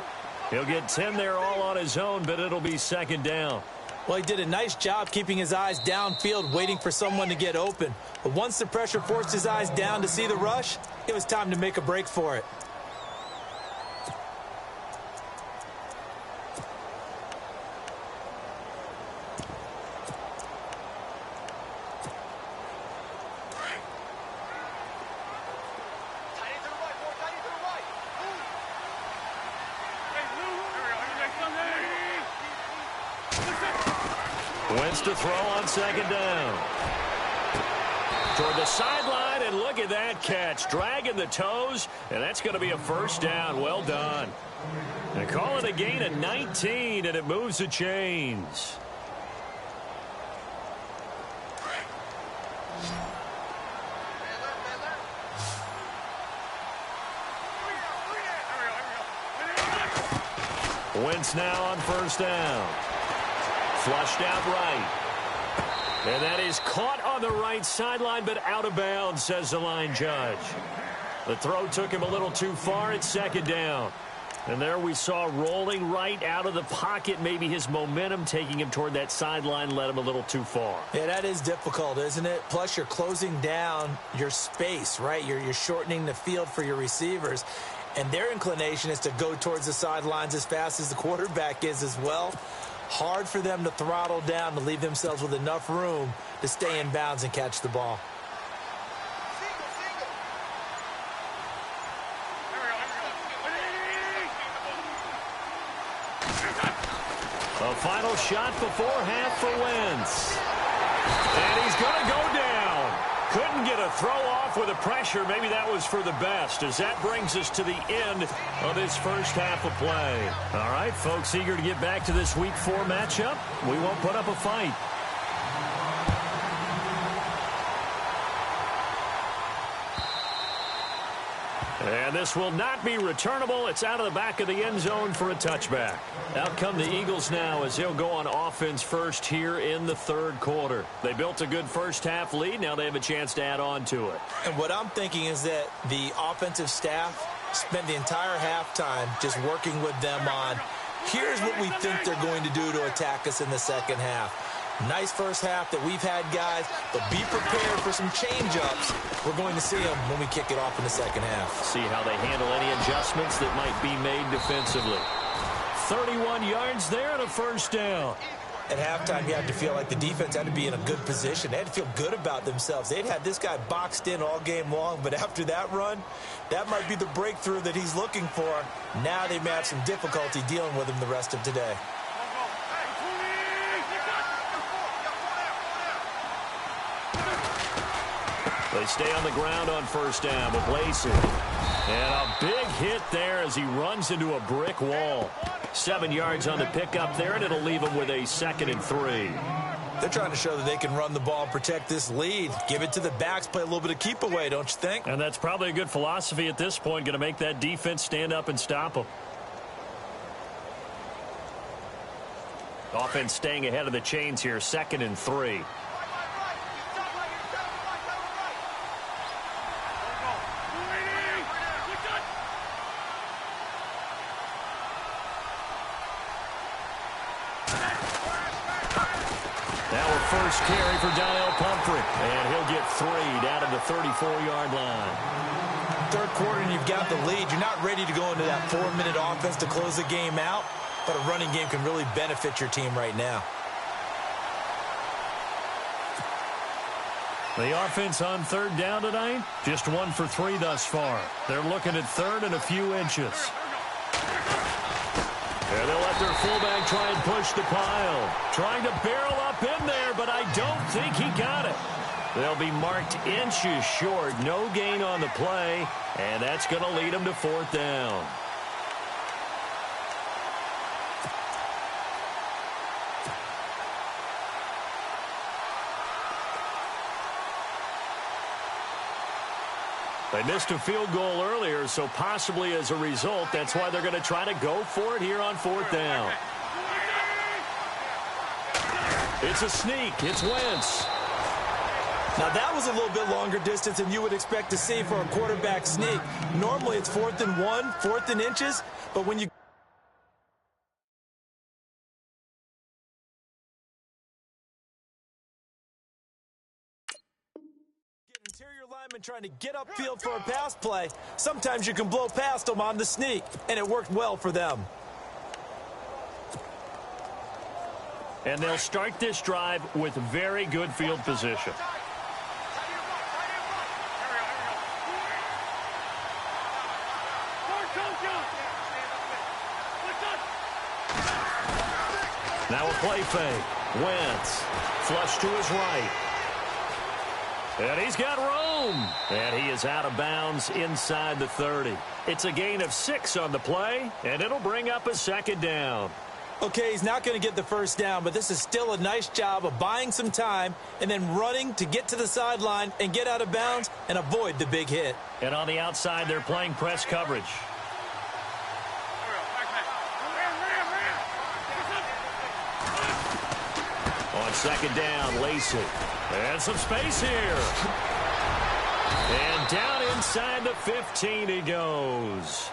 He'll get 10 there all on his own, but it'll be second down. Well, he did a nice job keeping his eyes downfield, waiting for someone to get open. But once the pressure forced his eyes down to see the rush, it was time to make a break for it. Wentz to throw on second down. Toward the sideline, and look at that catch. Dragging the toes, and that's going to be a first down. Well done. And call it a gain of 19, and it moves the chains. Wentz now on first down. Flushed out right. And that is caught on the right sideline, but out of bounds, says the line judge. The throw took him a little too far. It's second down. And there we saw rolling right out of the pocket. Maybe his momentum taking him toward that sideline led him a little too far. Yeah, that is difficult, isn't it? Plus, you're closing down your space, right? You're shortening the field for your receivers. And their inclination is to go towards the sidelines as fast as the quarterback is as well. Hard for them to throttle down to leave themselves with enough room to stay in bounds and catch the ball. A final shot before half for Wentz. And he's going to go down. Couldn't get a throw off with the pressure. Maybe that was for the best, as that brings us to the end of this first half of play. All right, folks, eager to get back to this Week 4 matchup. We won't put up a fight. And this will not be returnable. It's out of the back of the end zone for a touchback. Out come the Eagles now as they'll go on offense first here in the third quarter. They built a good first half lead. Now they have a chance to add on to it. And what I'm thinking is that the offensive staff spent the entire halftime just working with them on, here's what we think they're going to do to attack us in the second half. Nice first half that we've had, guys, but be prepared for some change-ups. We're going to see them when we kick it off in the second half. See how they handle any adjustments that might be made defensively. 31 yards there and a first down. At halftime, you had to feel like the defense had to be in a good position. They had to feel good about themselves. They'd had this guy boxed in all game long, but after that run, that might be the breakthrough that he's looking for. Now they may have some difficulty dealing with him the rest of today. They stay on the ground on first down with Lacey. And a big hit there as he runs into a brick wall. 7 yards on the pickup there, and it'll leave him with a 2nd and 3. They're trying to show that they can run the ball and protect this lead. Give it to the backs, play a little bit of keep away, don't you think? And that's probably a good philosophy at this point, going to make that defense stand up and stop them. Offense staying ahead of the chains here, 2nd and 3. first carry for Daniel Pumphrey. And he'll get 3 down at the 34-yard line. Third quarter and you've got the lead. You're not ready to go into that 4-minute offense to close the game out, but a running game can really benefit your team right now. The offense on third down tonight, just 1 for 3 thus far. They're looking at third and a few inches. And they'll let their fullback try and push the pile. Trying to barrel up in there, but I don't think he got it. They'll be marked inches short. No gain on the play, and that's going to lead them to 4th down. They missed a field goal earlier, so possibly as a result, that's why they're going to try to go for it here on 4th down. It's a sneak. It's Wentz. Now, that was a little bit longer distance than you would expect to see for a quarterback sneak. Normally, it's 4th and 1, 4th and inches, but when you interior lineman trying to get upfield for a pass play, sometimes you can blow past them on the sneak, and it worked well for them. And they'll start this drive with very good field position. Now a play fake. Wentz. Flush to his right. And he's got room. And he is out of bounds inside the 30. It's a gain of 6 on the play, and it'll bring up a 2nd down. Okay, he's not going to get the first down, but this is still a nice job of buying some time and then running to get to the sideline and get out of bounds and avoid the big hit. And on the outside, they're playing press coverage. On 2nd down, Lacey. And some space here. And down inside the 15 he goes.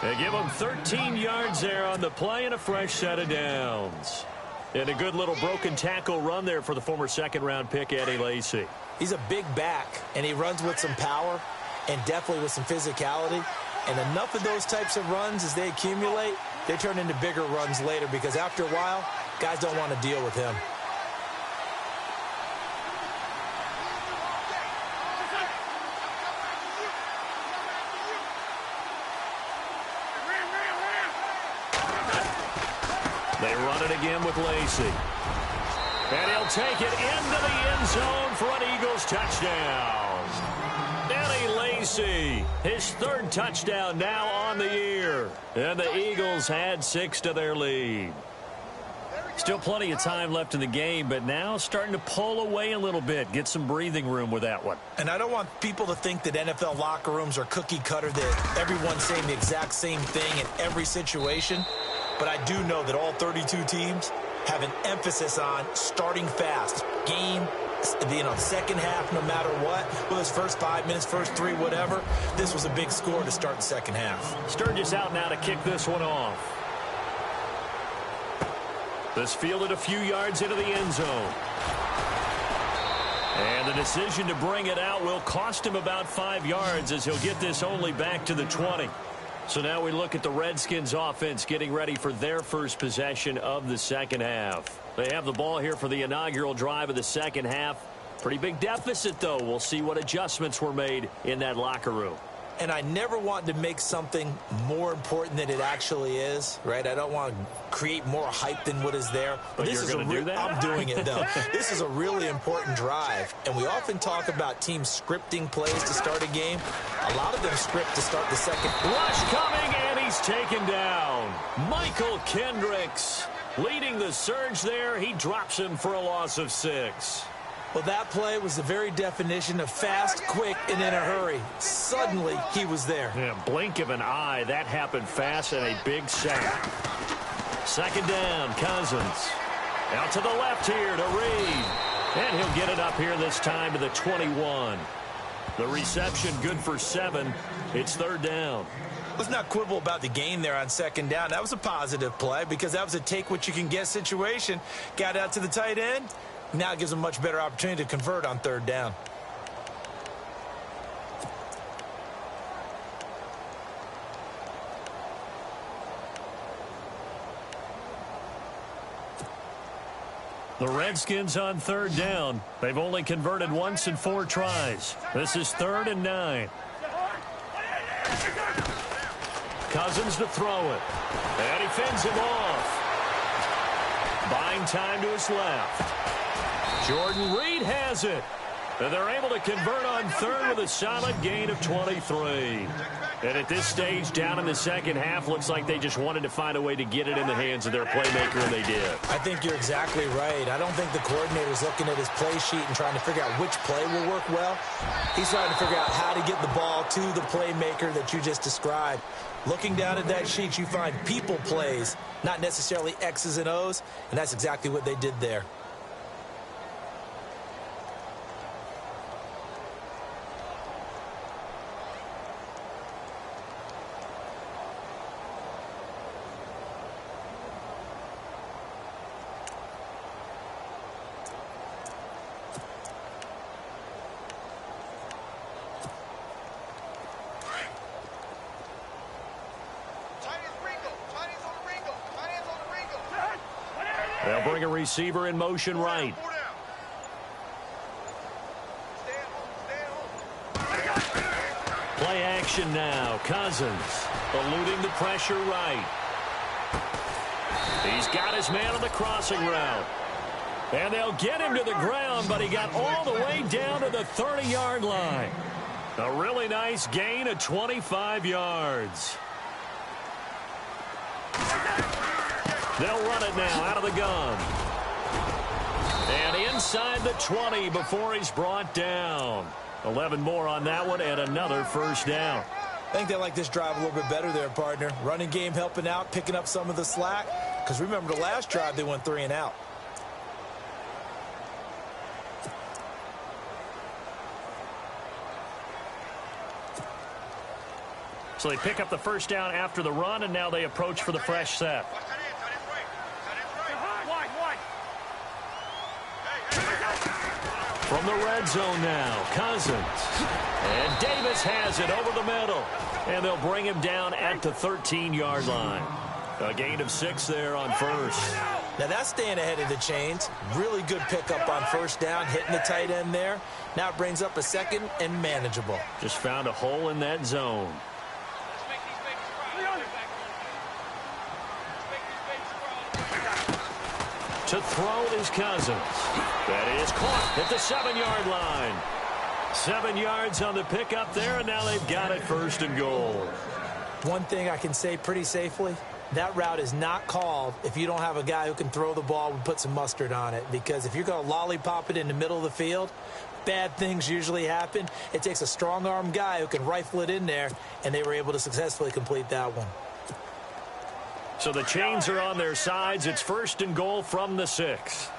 They give him 13 yards there on the play and a fresh set of downs. And a good little broken tackle run there for the former 2nd-round pick, Eddie Lacy. He's a big back, and he runs with some power and definitely with some physicality. And enough of those types of runs, as they accumulate, they turn into bigger runs later because after a while, guys don't want to deal with him. They run it again with Lacey. And he'll take it into the end zone for an Eagles touchdown. Eddie Lacy, his 3rd touchdown now on the year. And the Eagles had 6 to their lead. Still plenty of time left in the game, but now starting to pull away a little bit. Get some breathing room with that one. And I don't want people to think that NFL locker rooms are cookie cutter, that everyone's saying the exact same thing in every situation. But I do know that all 32 teams have an emphasis on starting fast. Game, second half, no matter what. Whether it's first 5 minutes, first 3, whatever. This was a big score to start the second half. Sturgis out now to kick this one off. This fielded a few yards into the end zone. And the decision to bring it out will cost him about 5 yards as he'll get this only back to the 20. So now we look at the Redskins offense getting ready for their first possession of the second half. They have the ball here for the inaugural drive of the second half. Pretty big deficit, though. We'll see what adjustments were made in that locker room. And I never want to make something more important than it actually is, right? I don't want to create more hype than what is there. But this is going to do that? I'm doing it, though. This is a really important drive. And we often talk about teams scripting plays to start a game. A lot of them script to start the second. Rush coming, and he's taken down. Michael Kendricks leading the surge there. He drops him for a loss of 6. Well, that play was the very definition of fast, quick, and in a hurry. Suddenly, he was there. Yeah, blink of an eye. That happened fast and a big sack. 2nd down, Cousins. Out to the left here to Reed. And he'll get it up here this time to the 21. The reception good for 7. It's 3rd down. Let's not quibble about the gain there on 2nd down. That was a positive play because that was a take-what-you-can-get situation. Got out to the tight end. Now it gives them a much better opportunity to convert on third down. The Redskins on third down. They've only converted once in 4 tries. This is 3rd and 9. Cousins to throw it. And he fends him off. Buying time to his left. Jordan Reed has it. And they're able to convert on 3rd with a solid gain of 23. And at this stage, down in the second half, looks like they just wanted to find a way to get it in the hands of their playmaker, and they did. I think you're exactly right. I don't think the coordinator's looking at his play sheet and trying to figure out which play will work well. He's trying to figure out how to get the ball to the playmaker that you just described. Looking down at that sheet, you find people plays, not necessarily X's and O's, and that's exactly what they did there. They'll bring a receiver in motion right. Play action now. Cousins eluding the pressure right. He's got his man on the crossing route. And they'll get him to the ground, but he got all the way down to the 30-yard line. A really nice gain of 25 yards. They'll run it now out of the gun. And inside the 20 before he's brought down. 11 more on that one and another first down. I think they like this drive a little bit better there, partner. Running game helping out, picking up some of the slack. Because remember the last drive, they went 3 and out. So they pick up the first down after the run, and now they approach for the fresh set. From the red zone now, Cousins. And Davis has it over the middle. And they'll bring him down at the 13-yard line. A gain of 6 there on first. Now that's staying ahead of the chains. Really good pickup on first down, hitting the tight end there. Now it brings up a second and manageable. Just found a hole in that zone. To throw is Cousins. That is caught at the 7-yard line. 7 yards on the pickup there, and now they've got it 1st and goal. One thing I can say pretty safely, that route is not called if you don't have a guy who can throw the ball and put some mustard on it. Because if you're going to lollipop it in the middle of the field, bad things usually happen. It takes a strong-arm guy who can rifle it in there, and they were able to successfully complete that one. So the chains are on their sides. It's 1st and goal from the 6.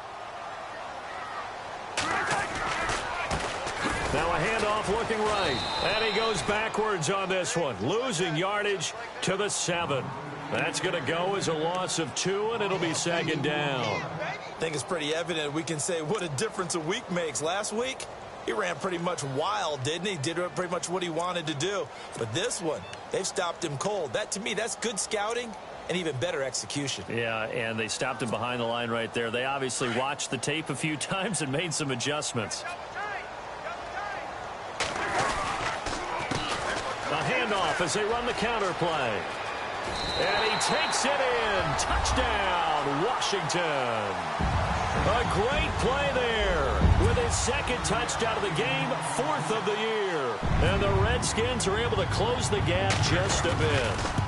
Now a handoff looking right. And he goes backwards on this one. Losing yardage to the 7. That's going to go as a loss of 2, and it'll be 2nd down. I think it's pretty evident. We can say what a difference a week makes. Last week, he ran pretty much wild, didn't he? Did pretty much what he wanted to do. But this one, they've stopped him cold. That, to me, that's good scouting. And even better execution. Yeah, and they stopped him behind the line right there. They obviously watched the tape a few times and made some adjustments. A handoff as they run the counter play. And he takes it in. Touchdown, Washington. A great play there with his 2nd touchdown of the game, 4th of the year. And the Redskins are able to close the gap just a bit.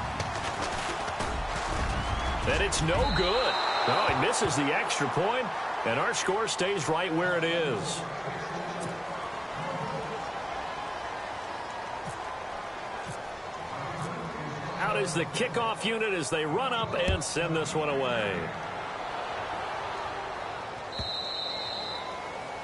And it's no good. No, he misses the extra point, and our score stays right where it is. Out is the kickoff unit as they run up and send this one away.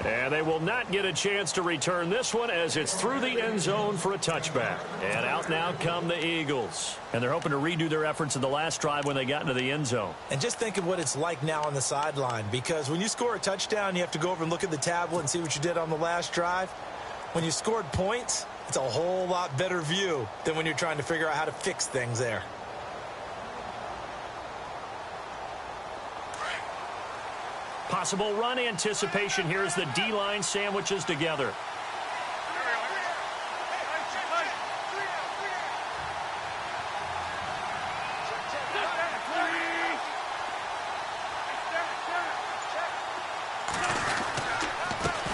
And they will not get a chance to return this one as it's through the end zone for a touchback. And out now come the Eagles. And they're hoping to redo their efforts in the last drive when they got into the end zone. And just think of what it's like now on the sideline, because when you score a touchdown, you have to go over and look at the tablet and see what you did on the last drive. When you scored points, it's a whole lot better view than when you're trying to figure out how to fix things there. Possible run anticipation here as the D-line sandwiches together.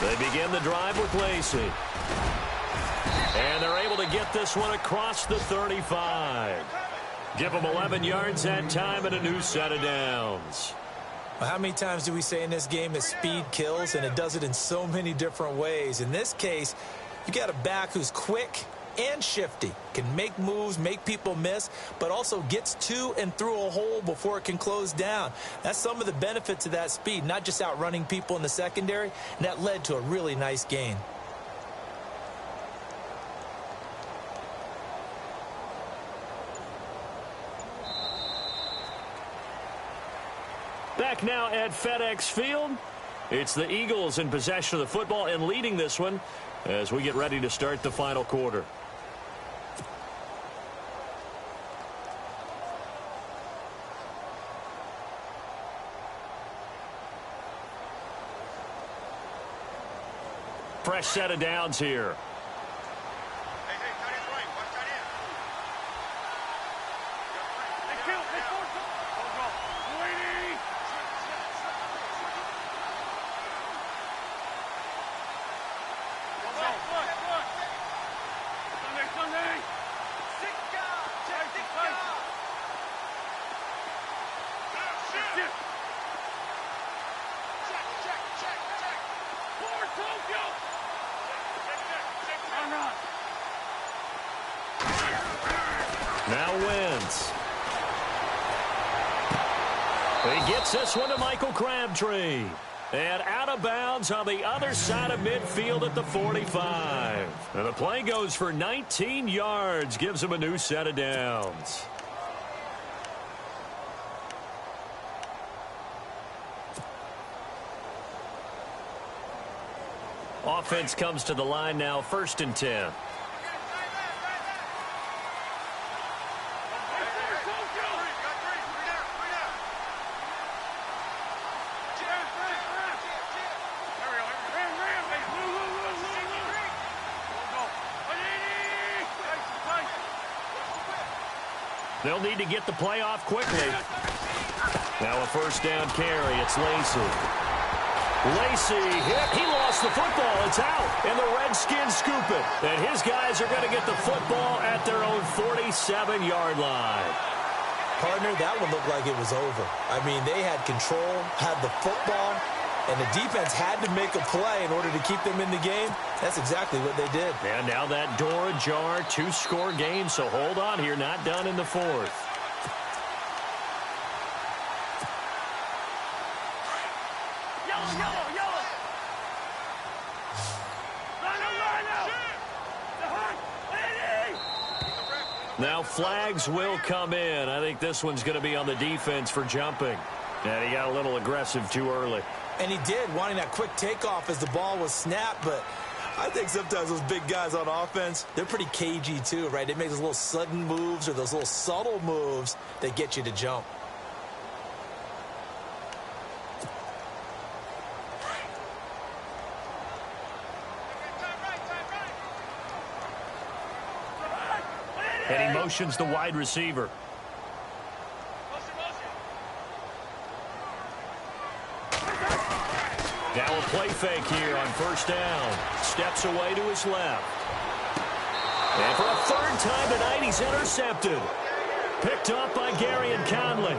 They begin the drive with Lacey. And they're able to get this one across the 35. Give them 11 yards that time and a new set of downs. Well, how many times do we say in this game that speed kills, and it does it in so many different ways? In this case, you got a back who's quick and shifty, can make moves, make people miss, but also gets to and through a hole before it can close down. That's some of the benefits of that speed, not just outrunning people in the secondary, and that led to a really nice gain. Back now at FedEx Field. It's the Eagles in possession of the football and leading this one as we get ready to start the final quarter. Fresh set of downs here. Now Wentz. He gets this one to Michael Crabtree. And out of bounds on the other side of midfield at the 45. And the play goes for 19 yards. Gives him a new set of downs. Offense comes to the line now, 1st and 10. They'll need to get the play off quickly. Now a 1st down carry. It's Lacey. Lacey hit. He lost the football. It's out. And the Redskins scoop it. And his guys are going to get the football at their own 47-yard line. Partner, that one looked like it was over. I mean, they had control, had the football, and the defense had to make a play in order to keep them in the game. That's exactly what they did. And now that door ajar, 2-score game, so hold on here, not done in the 4th. Now flags will come in. I think this one's going to be on the defense for jumping. And he got a little aggressive too early. And he did, wanting that quick takeoff as the ball was snapped, but I think sometimes those big guys on offense, they're pretty cagey too, right? They make those little sudden moves or those little subtle moves that get you to jump. And he motions the wide receiver. Now a play fake here on 1st down. Steps away to his left. And for a 3rd time tonight, he's intercepted. Picked up by Gary and Conley.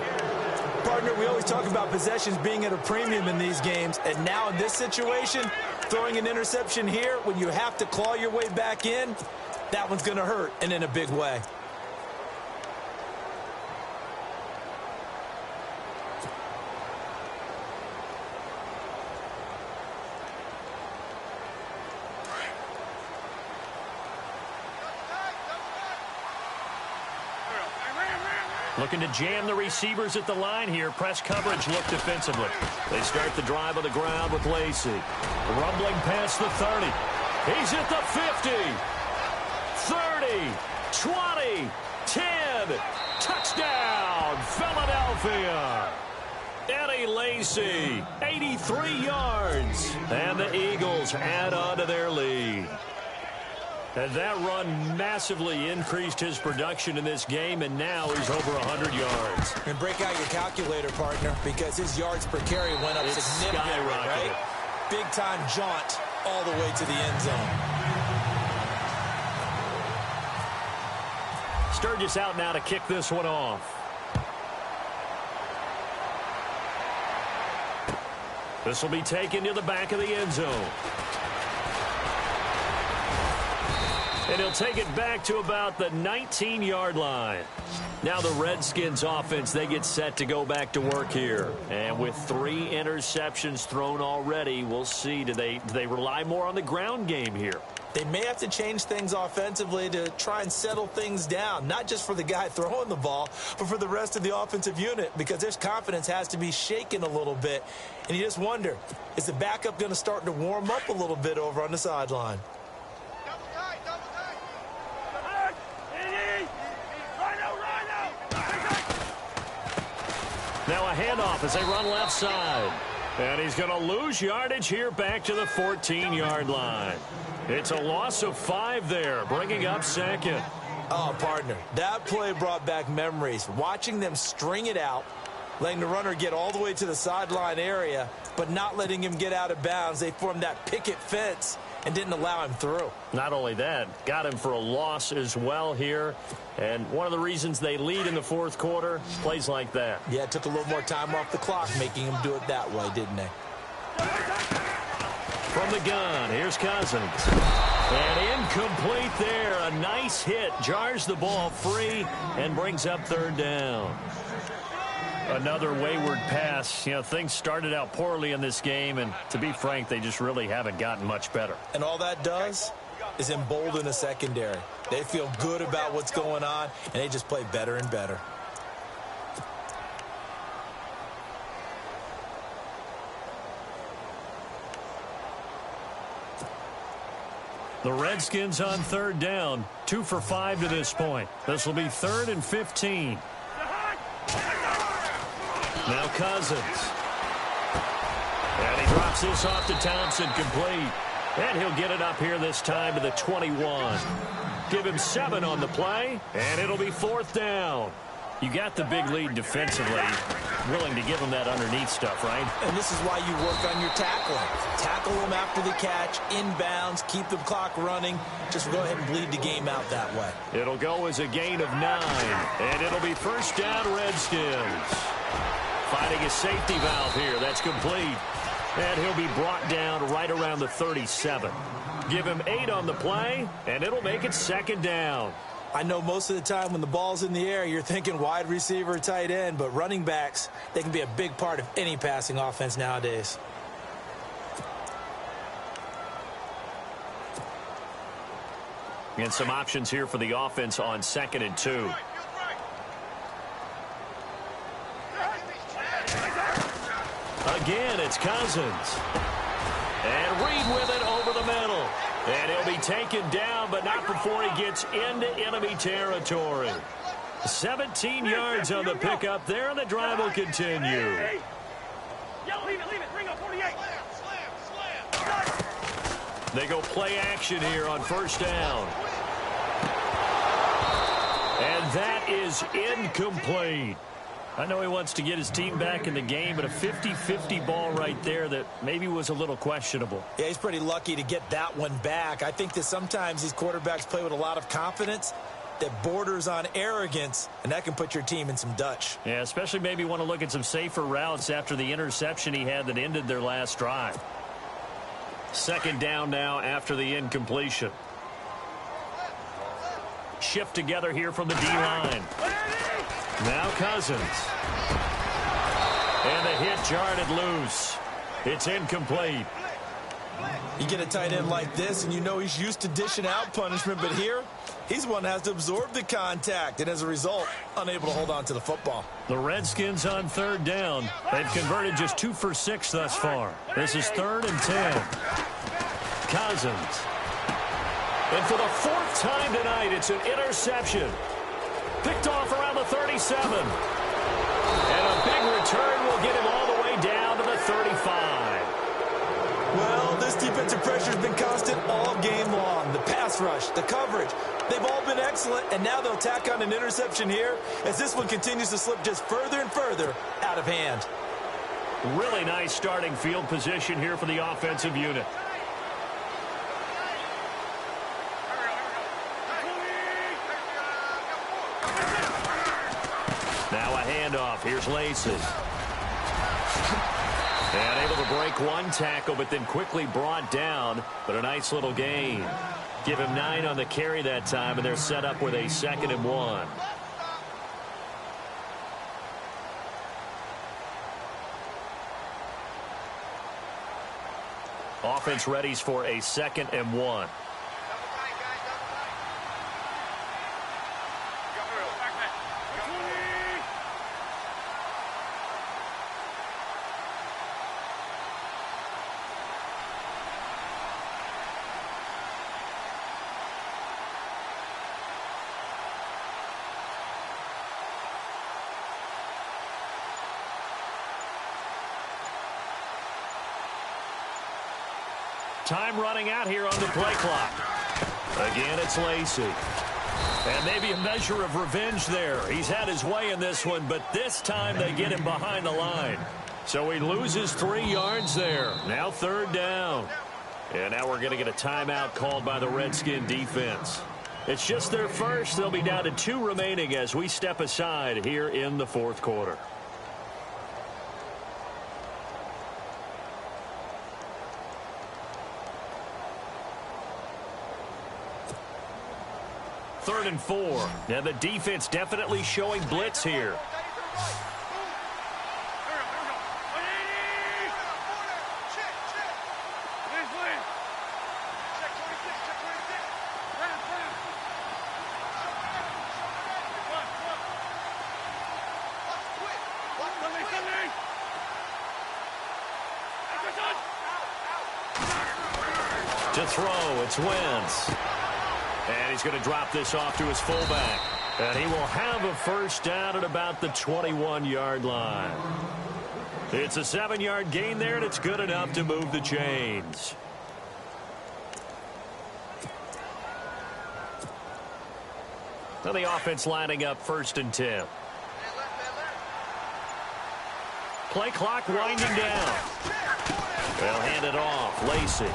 Partner, we always talk about possessions being at a premium in these games. And now in this situation, throwing an interception here when you have to claw your way back in, that one's going to hurt, and in a big way. Looking to jam the receivers at the line here. Press coverage look defensively. They start the drive on the ground with Lacey. Rumbling past the 30. He's at the 50. 30. 20. 10. Touchdown, Philadelphia. Eddie Lacy, 83 yards. And the Eagles add on to their lead. And that run massively increased his production in this game, and now he's over 100 yards. And break out your calculator, partner, because his yards per carry went up significantly, right? Big-time jaunt all the way to the end zone. Sturgis out now to kick this one off. This will be taken to the back of the end zone. And he'll take it back to about the 19-yard line. Now the Redskins offense, they get set to go back to work here. And with 3 interceptions thrown already, we'll see. Do they rely more on the ground game here? They may have to change things offensively to try and settle things down, not just for the guy throwing the ball, but for the rest of the offensive unit, because their confidence has to be shaken a little bit. And you just wonder, is the backup going to start to warm up a little bit over on the sideline? Now a handoff as they run left side. And he's going to lose yardage here back to the 14-yard line. It's a loss of 5 there, bringing up second. Oh, partner, that play brought back memories. Watching them string it out, letting the runner get all the way to the sideline area, but not letting him get out of bounds. They formed that picket fence and didn't allow him through. Not only that, got him for a loss as well here. And one of the reasons they lead in the fourth quarter, plays like that. Yeah, it took a little more time off the clock, making him do it that way, didn't they? From the gun, here's Cousins. And incomplete there. A nice hit. Jars the ball free and brings up third down. Another wayward pass. You know, things started out poorly in this game, and to be frank, they just really haven't gotten much better. And all that does is embolden the secondary. They feel good about what's going on, and they just play better and better. The Redskins on third down, 2 for 5 to this point. This will be 3rd and 15. Now Cousins. And he drops this off to Thompson, complete. And he'll get it up here this time to the 21. Give him 7 on the play, and it'll be 4th down. You got the big lead defensively, willing to give them that underneath stuff, right? And this is why you work on your tackling. Tackle them after the catch, inbounds, keep the clock running. Just go ahead and bleed the game out that way. It'll go as a gain of 9, and it'll be first down Redskins. Finding a safety valve here. That's complete. And he'll be brought down right around the 37. Give him 8 on the play, and it'll make it second down. I know most of the time when the ball's in the air, you're thinking wide receiver, tight end, but running backs, they can be a big part of any passing offense nowadays. And some options here for the offense on 2nd and 2. Again, it's Cousins. And Reed with it over the middle. And he'll be taken down, but not before he gets into enemy territory. 17 yards on the pickup there, and the drive will continue. They go play action here on first down. And that is incomplete. I know he wants to get his team back in the game, but a 50-50 ball right there that maybe was a little questionable. Yeah, he's pretty lucky to get that one back. I think that sometimes these quarterbacks play with a lot of confidence that borders on arrogance, and that can put your team in some Dutch. Yeah, especially maybe want to look at some safer routes after the interception he had that ended their last drive. Second down now after the incompletion. Shift together here from the D-line. Now Cousins. And the hit jarred it loose. It's incomplete. You get a tight end like this, and you know he's used to dishing out punishment, but here, He's the one that has to absorb the contact, and as a result, unable to hold on to the football. The Redskins on third down. They've converted just 2 for 6 thus far. This is 3rd and 10. Cousins. And for the 4th time tonight, it's an interception. Picked off around the 37. And a big return will get him all the way down to the 35. Well, this defensive pressure has been constant all game long. The pass rush, the coverage, they've all been excellent, and now they'll tack on an interception here as this one continues to slip just further and further out of hand. Really nice starting field position here for the offensive unit. Now a handoff. Here's Lacey. And able to break one tackle, but then quickly brought down. But a nice little gain. Give him 9 on the carry that time, and they're set up with a 2nd and 1. Offense readies for a 2nd and 1. Time running out here on the play clock. Again, it's Lacey. And maybe a measure of revenge there. He's had his way in this one, but this time they get him behind the line. So he loses 3 yards there. Now 3rd down. And now we're going to get a timeout called by the Redskin defense. It's just their first. They'll be down to 2 remaining as we step aside here in the 4th quarter. Third and 4. Now the defense definitely showing blitz here. To throw, it's Wentz. And he's going to drop this off to his fullback. And he will have a 1st down at about the 21-yard line. It's a 7-yard gain there, and it's good enough to move the chains. Now the offense lining up 1st and 10. Play clock winding down. They'll hand it off. Lacey.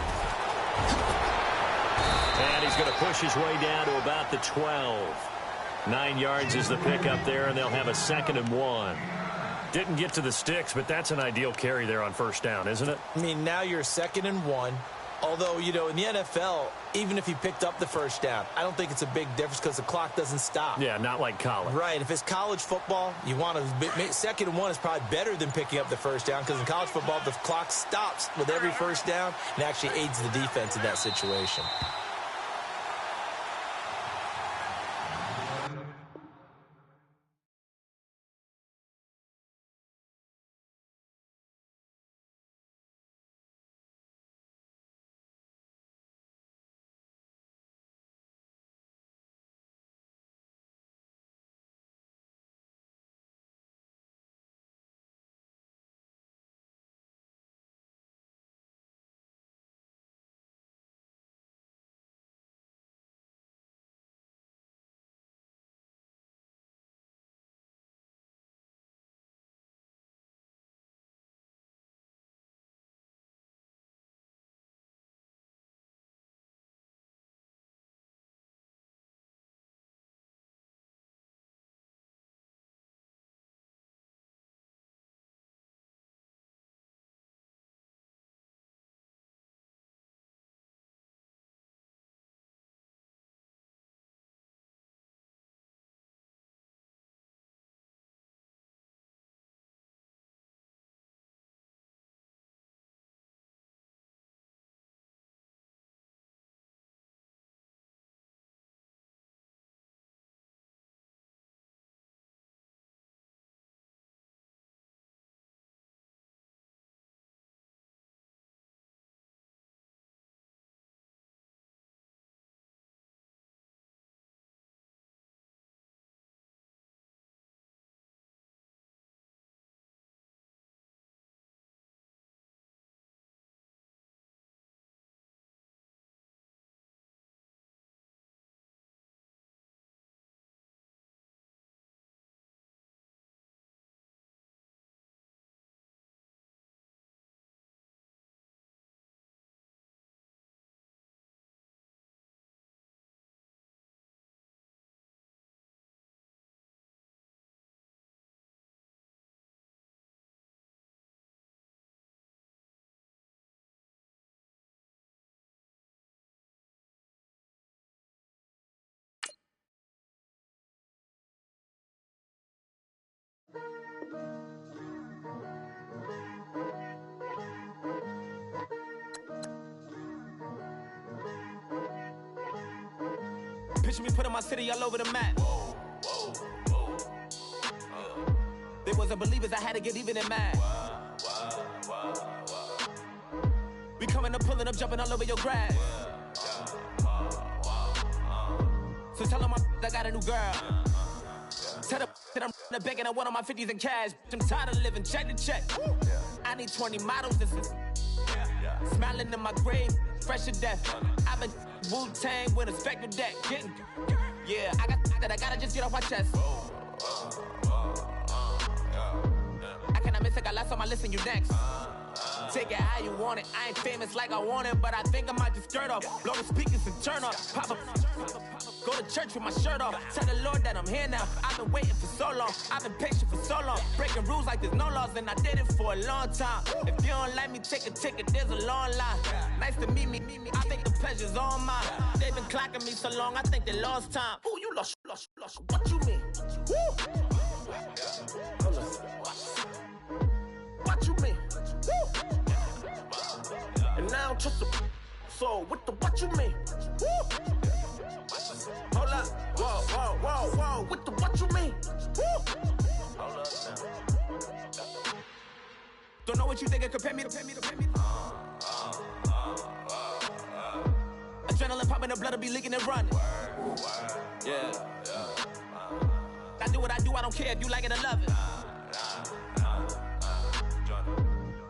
And he's going to push his way down to about the 12. 9 yards is the pickup there, and they'll have a 2nd and 1. Didn't get to the sticks, but that's an ideal carry there on 1st down, isn't it? I mean, now you're 2nd and 1. Although, you know, in the NFL, even if he picked up the 1st down, I don't think it's a big difference because the clock doesn't stop. Yeah, not like college. Right. If it's college football, you want to 2nd and 1 is probably better than picking up the 1st down because in college football, the clock stops with every 1st down and actually aids the defense in that situation. Picture me putting my city all over the map. They wasn't believers, I had to get even and mad. We coming up, pulling up, jumping all over your grass. So tell them I got a new girl. Tell them that I'm the bank and I want on my 50s in cash. I'm tired of living check to check. I need 20 models, this is smiling in my grave, fresh to death. I've been Wu-Tang with a spectre deck. Getting, yeah, I got that, I gotta just get off my chest. I cannot miss it, got last on my list and you next. Take it how you want it, I ain't famous like I want it, but I think I might just skirt off. Blow the speakers and turn up, pop up. Go to church with my shirt off. Tell the Lord that I'm here now. I've been waiting for so long. I've been patient for so long. Breaking rules like there's no laws, and I did it for a long time. If you don't like me, take a ticket. There's a long line. Nice to meet me. I think the pleasure's all mine. They've been clocking me so long. I think they lost time. Ooh, you lost. What you mean? Woo. What you mean? Woo. And now trust the so with the what you mean? Woo. Hold up, whoa, with the what you mean? Woo. Hold up now. Don't know what you think it compare me to. Adrenaline popping, the blood will be leaking and running. Yeah. I do what I do, I don't care if you like it or love it.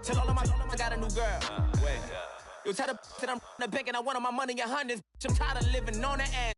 Tell all of my I got a new girl. Wait. Yo, tell the that I'm the bank and I want all my money in hundreds. I'm tired of living on the edge.